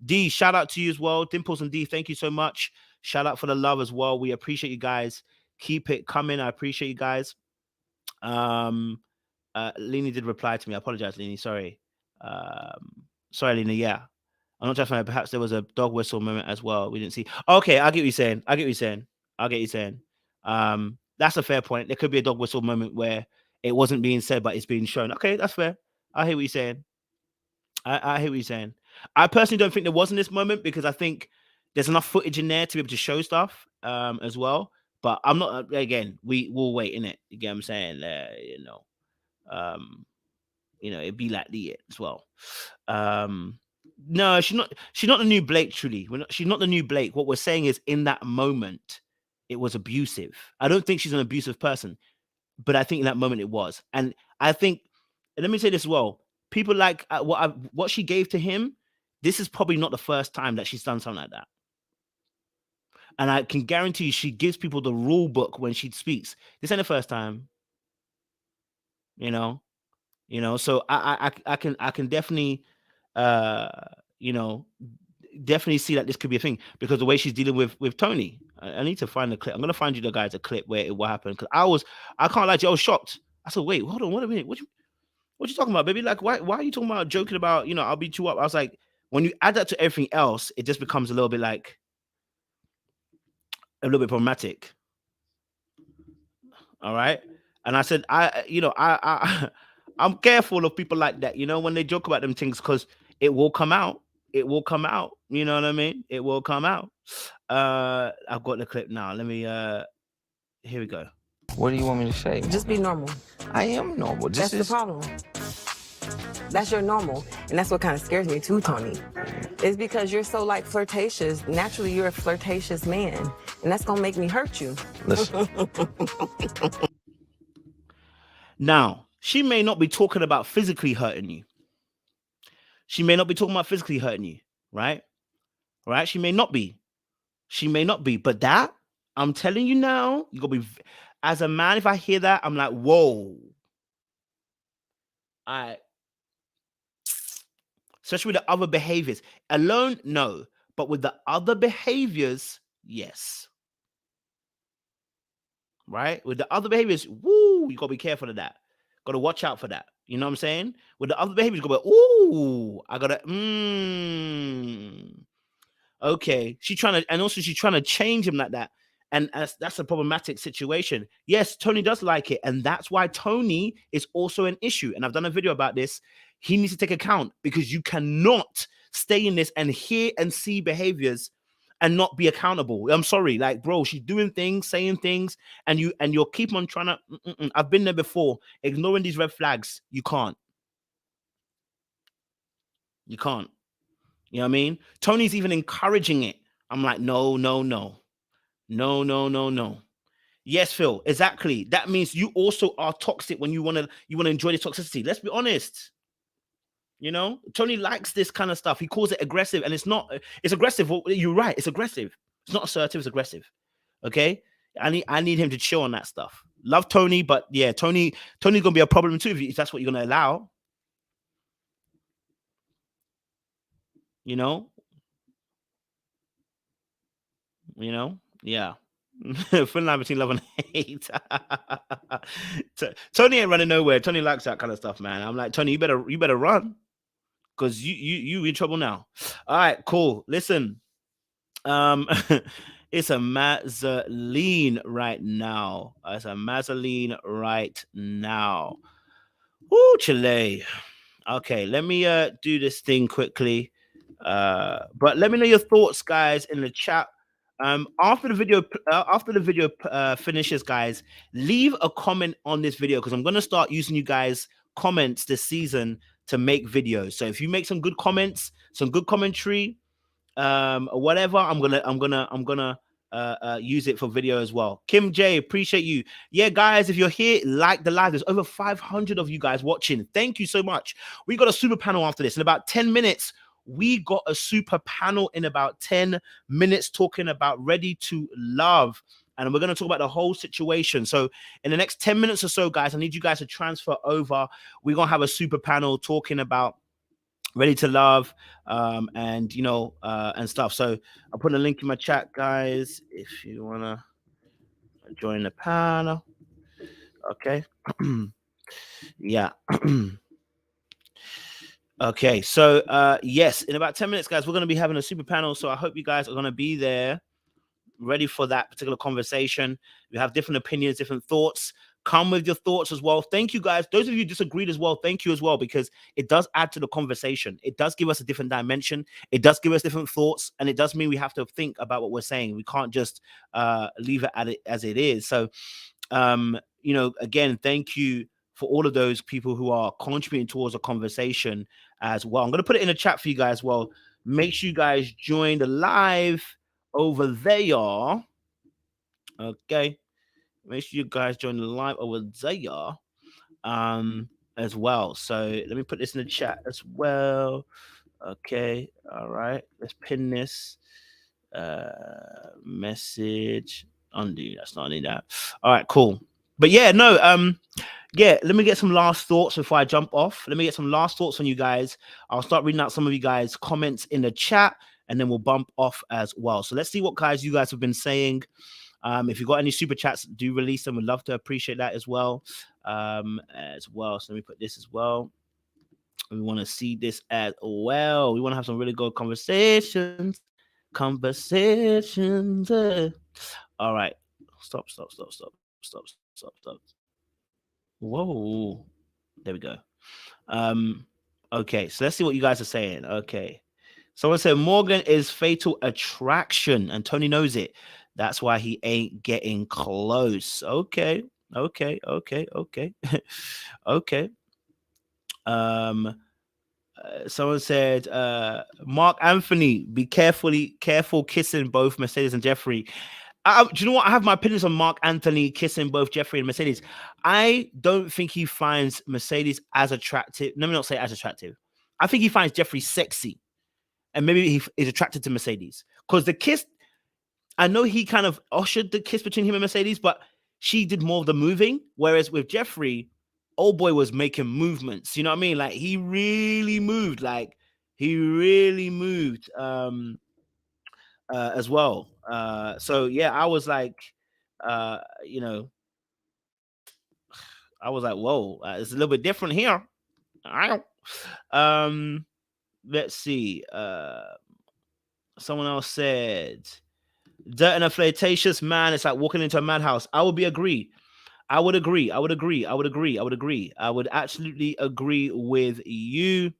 D, shout out to you as well. Dimples and D, thank you so much. Shout out for the love as well. We appreciate you guys. Keep it coming. I appreciate you guys. Leni did reply to me. I apologize, Leni. Sorry. Sorry, Lena. Yeah, I'm not just saying. Perhaps there was a dog whistle moment as well. We didn't see. Okay, I get what you're saying. That's a fair point. There could be a dog whistle moment where it wasn't being said, but it's being shown. Okay, that's fair. I hear what you're saying. I hear what you're saying. I personally don't think there was in this moment, because I think there's enough footage in there to be able to show stuff as well. But I'm not. Again, will wait in it. You get what I'm saying? It'd be like the as well. No, she's not the new Blake. Truly, she's not the new Blake. What we're saying is, in that moment, it was abusive. I don't think she's an abusive person, but I think in that moment it was. And I think, and let me say this as well, people like what she gave to him, this is probably not the first time that she's done something like that. And I can guarantee you, she gives people the rule book when she speaks. This ain't the first time. So I can definitely definitely see that this could be a thing, because the way she's dealing with Tony. I need to find the clip. I'm gonna find you guys a clip where what happened, because I can't lie to you, I was shocked. I said, wait, hold on, wait a minute, what you talking about, baby? Like, why are you talking about joking about, I'll beat you up? I was like, when you add that to everything else, it just becomes a little bit problematic. All right. And I said, I'm careful of people like that, when they joke about them things, because it will come out. It will come out. You know what I mean? It will come out. I've got the clip now. Let me here we go. What do you want me to say? Just be normal. I am normal. That's the problem. That's your normal. And that's what kind of scares me too, Tony. It's because you're so like flirtatious. Naturally, you're a flirtatious man. And that's gonna make me hurt you. Listen. Now, she may not be talking about physically hurting you. She may not be talking about physically hurting you, right? Right? She may not be. She may not be. But that, I'm telling you now, you gotta be, as a man, if I hear that, I'm like, whoa. Especially with the other behaviors. Alone, no. But with the other behaviors, yes. Right? With the other behaviors, woo, you gotta be careful of that. Gotta watch out for that. You know what I'm saying? With the other behaviors, you gotta be, ooh, I gotta, okay. She's trying to change him like that. And that's a problematic situation. Yes, Tony does like it. And that's why Tony is also an issue. And I've done a video about this. He needs to take account, because you cannot stay in this and hear and see behaviors and not be accountable. I'm sorry. Like, bro, she's doing things, saying things, and you'll keep on trying to, I've been there before, ignoring these red flags. You can't. You can't. You know what I mean? Tony's even encouraging it. I'm like, no. Yes, Phil, exactly. That means you also are toxic when you want to enjoy the toxicity. Let's be honest. Tony likes this kind of stuff. He calls it aggressive, and it's not. It's aggressive. You're right. It's aggressive. It's not assertive. It's aggressive. Okay. I need him to chill on that stuff. Love Tony, but yeah, Tony's gonna be a problem too if that's what you're gonna allow. Yeah. Thin line between love and hate. Tony ain't running nowhere. Tony likes that kind of stuff, man. I'm like, Tony, you better run, because you in trouble now. All right, cool. Listen, it's a Mazzoline right now. Ooh, Chile. Okay, let me do this thing quickly. But let me know your thoughts, guys, in the chat. After the video finishes, guys, leave a comment on this video, because I'm gonna start using you guys' comments this season to make videos. So if you make some good comments, some good commentary, or whatever, I'm gonna use it for video as well. Kim J, appreciate you. Yeah, guys, if you're here, like the live. There's over 500 of you guys watching. Thank you so much. We got a super panel after this in about 10 minutes. We got a super panel in about 10 minutes talking about Ready to Love. And we're going to talk about the whole situation. So in the next 10 minutes or so, guys, I need you guys to transfer over. We're going to have a super panel talking about Ready to Love, and and stuff. So I'll put a link in my chat, guys, if you want to join the panel. Okay. Yeah. Okay, so yes, in about 10 minutes, guys, we're going to be having a super panel. So I hope you guys are going to be there, ready for that particular conversation. We have different opinions, different thoughts. Come with your thoughts as well. Thank you, guys. Those of you who disagreed as well, thank you as well, because it does add to the conversation. It does give us a different dimension. It does give us different thoughts, and it does mean we have to think about what we're saying. We can't just leave it as it is. So, again, thank you for all of those people who are contributing towards a conversation as well. I'm going to put it in the chat for you guys. Well, make sure you guys join the live over there. Okay. Make sure you guys join the live over there as well. So let me put this in the chat as well. Okay. All right. Let's pin this message. Undo. That's not only that. All right, cool. But yeah, no, yeah, let me get some last thoughts before I jump off. Let me get some last thoughts from you guys. I'll start reading out some of you guys' comments in the chat, and then we'll bump off as well. So let's see what you guys have been saying. If you've got any super chats, do release them. We'd love to appreciate that as well. So let me put this as well. We want to see this as well. We want to have some really good conversations. Conversations. All right. Stop. Whoa. There we go. Okay, so let's see what you guys are saying. Okay. Someone said Morgan is fatal attraction, and Tony knows it. That's why he ain't getting close. Okay. Okay. Someone said Mark Anthony, be careful kissing both Mercedes and Jeffrey. Do you know what? I have my opinions on Mark Anthony kissing both Jeffrey and Mercedes. I don't think he finds Mercedes as attractive. Let me not say as attractive. I think he finds Jeffrey sexy, and maybe he is attracted to Mercedes because the kiss. I know he kind of ushered the kiss between him and Mercedes, but she did more of the moving. Whereas with Jeffrey, old boy was making movements. You know what I mean? Like he really moved. As well. So yeah, I was like, you know, I was like, whoa, it's a little bit different here. Let's see. Someone else said, dirt and a flirtatious man, it's like walking into a madhouse. I would agree. I would absolutely agree with you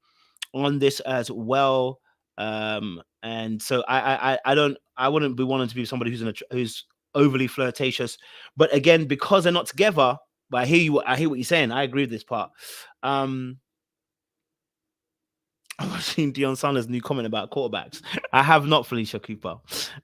on this as well. And so I wouldn't be wanting to be somebody who's overly flirtatious. But again, because they're not together, but I hear what you're saying. I agree with this part. I've seen Deion Sanders' new comment about quarterbacks. I have not, Felicia Cooper.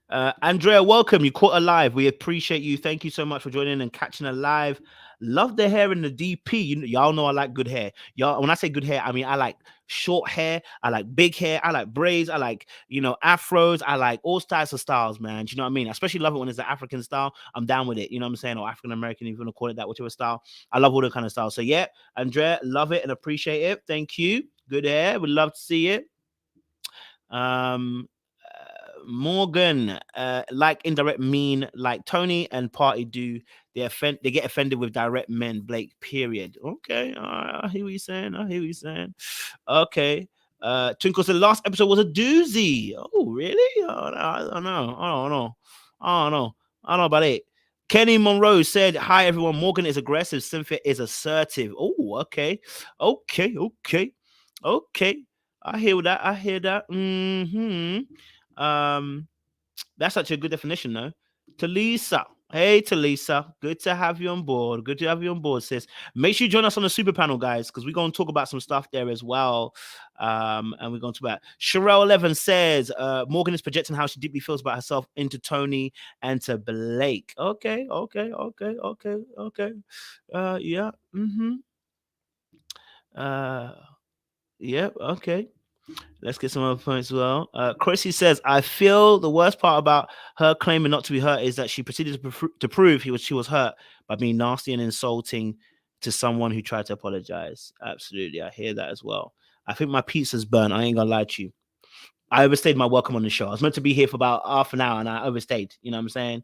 Andrea, welcome. You caught a live. We appreciate you. Thank you so much for joining and catching a live. Love the hair in the DP. Y'all know I like good hair. Y'all, when I say good hair, I mean I like short hair. I like big hair. I like braids. I like, afros. I like all types of styles, man. Do you know what I mean? I especially love it when it's the African style. I'm down with it. You know what I'm saying? Or African American, if you want to call it that, whichever style. I love all the kind of styles. So yeah, Andrea, love it and appreciate it. Thank you. Good hair. Would love to see it. Morgan, like indirect mean, like Tony and Party do. They get offended with direct men, Blake, period. Okay. I hear what you're saying. Okay. Twinkle said the last episode was a doozy. Oh, really? I don't know about it. Kenny Monroe said, hi, everyone. Morgan is aggressive. Cynthia is assertive. Oh, okay. I hear that. That's such a good definition, though. Talisa. Hey, Talisa. Good to have you on board. Sis. Make sure you join us on the super panel, guys, because we're going to talk about some stuff there as well. And we're going to talk about Sherelle 11 says Morgan is projecting how she deeply feels about herself into Tony and to Blake. Okay. Yeah. Yep. Okay. Let's get some other points as well. Chrissy says, I feel the worst part about her claiming not to be hurt is that she proceeded to prove she was hurt by being nasty and insulting to someone who tried to apologize. Absolutely. I hear that as well. I think my pizza's burnt. I ain't gonna lie to you. I overstayed my welcome on the show. I was meant to be here for about half an hour and I overstayed. You know what I'm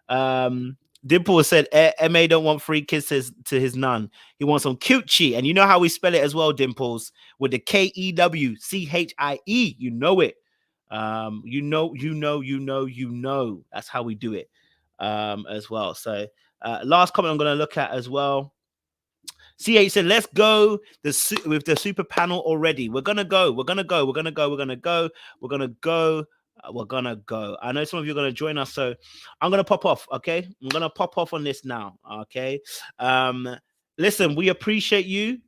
saying? Dimple said, MA don't want free kisses to his nun. He wants some cutesy. And you know how we spell it as well, Dimples, with the KEWCHIE. You know it. You know. That's how we do it as well. So last comment I'm going to look at as well. CH said, let's go with the super panel already. We're going to go. I know some of you are going to join us, so I'm going to pop off, okay? I'm going to pop off on this now, okay? Listen, we appreciate you.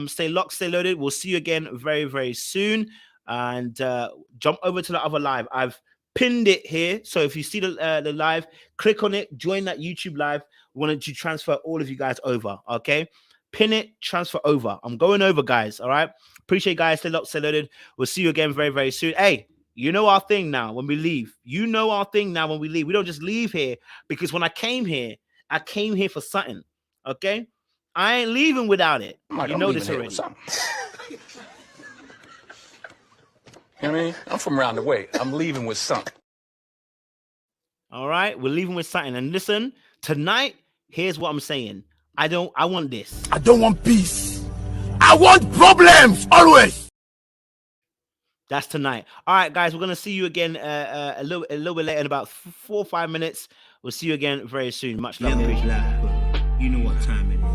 Stay locked, stay loaded. We'll see you again very, very soon. And jump over to the other live. I've pinned it here, so if you see the live, click on it, join that YouTube live. We wanted to transfer all of you guys over, okay? Pin it, transfer over. I'm going over, guys, all right? Appreciate you guys. Stay locked, stay loaded. We'll see you again very, very soon. Hey, you know our thing now when we leave. We don't just leave here because when I came here for something, okay? I ain't leaving without it. You know this already. You know what I mean? I'm from around the way. I'm leaving with something. All right? We're leaving with something. And listen, tonight, here's what I'm saying. I want this. I don't want peace. I want problems always. That's tonight. All right, guys, we're gonna see you again a little bit later in about 4 or 5 minutes. We'll see you again very soon. Much love. Appreciate it. You know what time it is.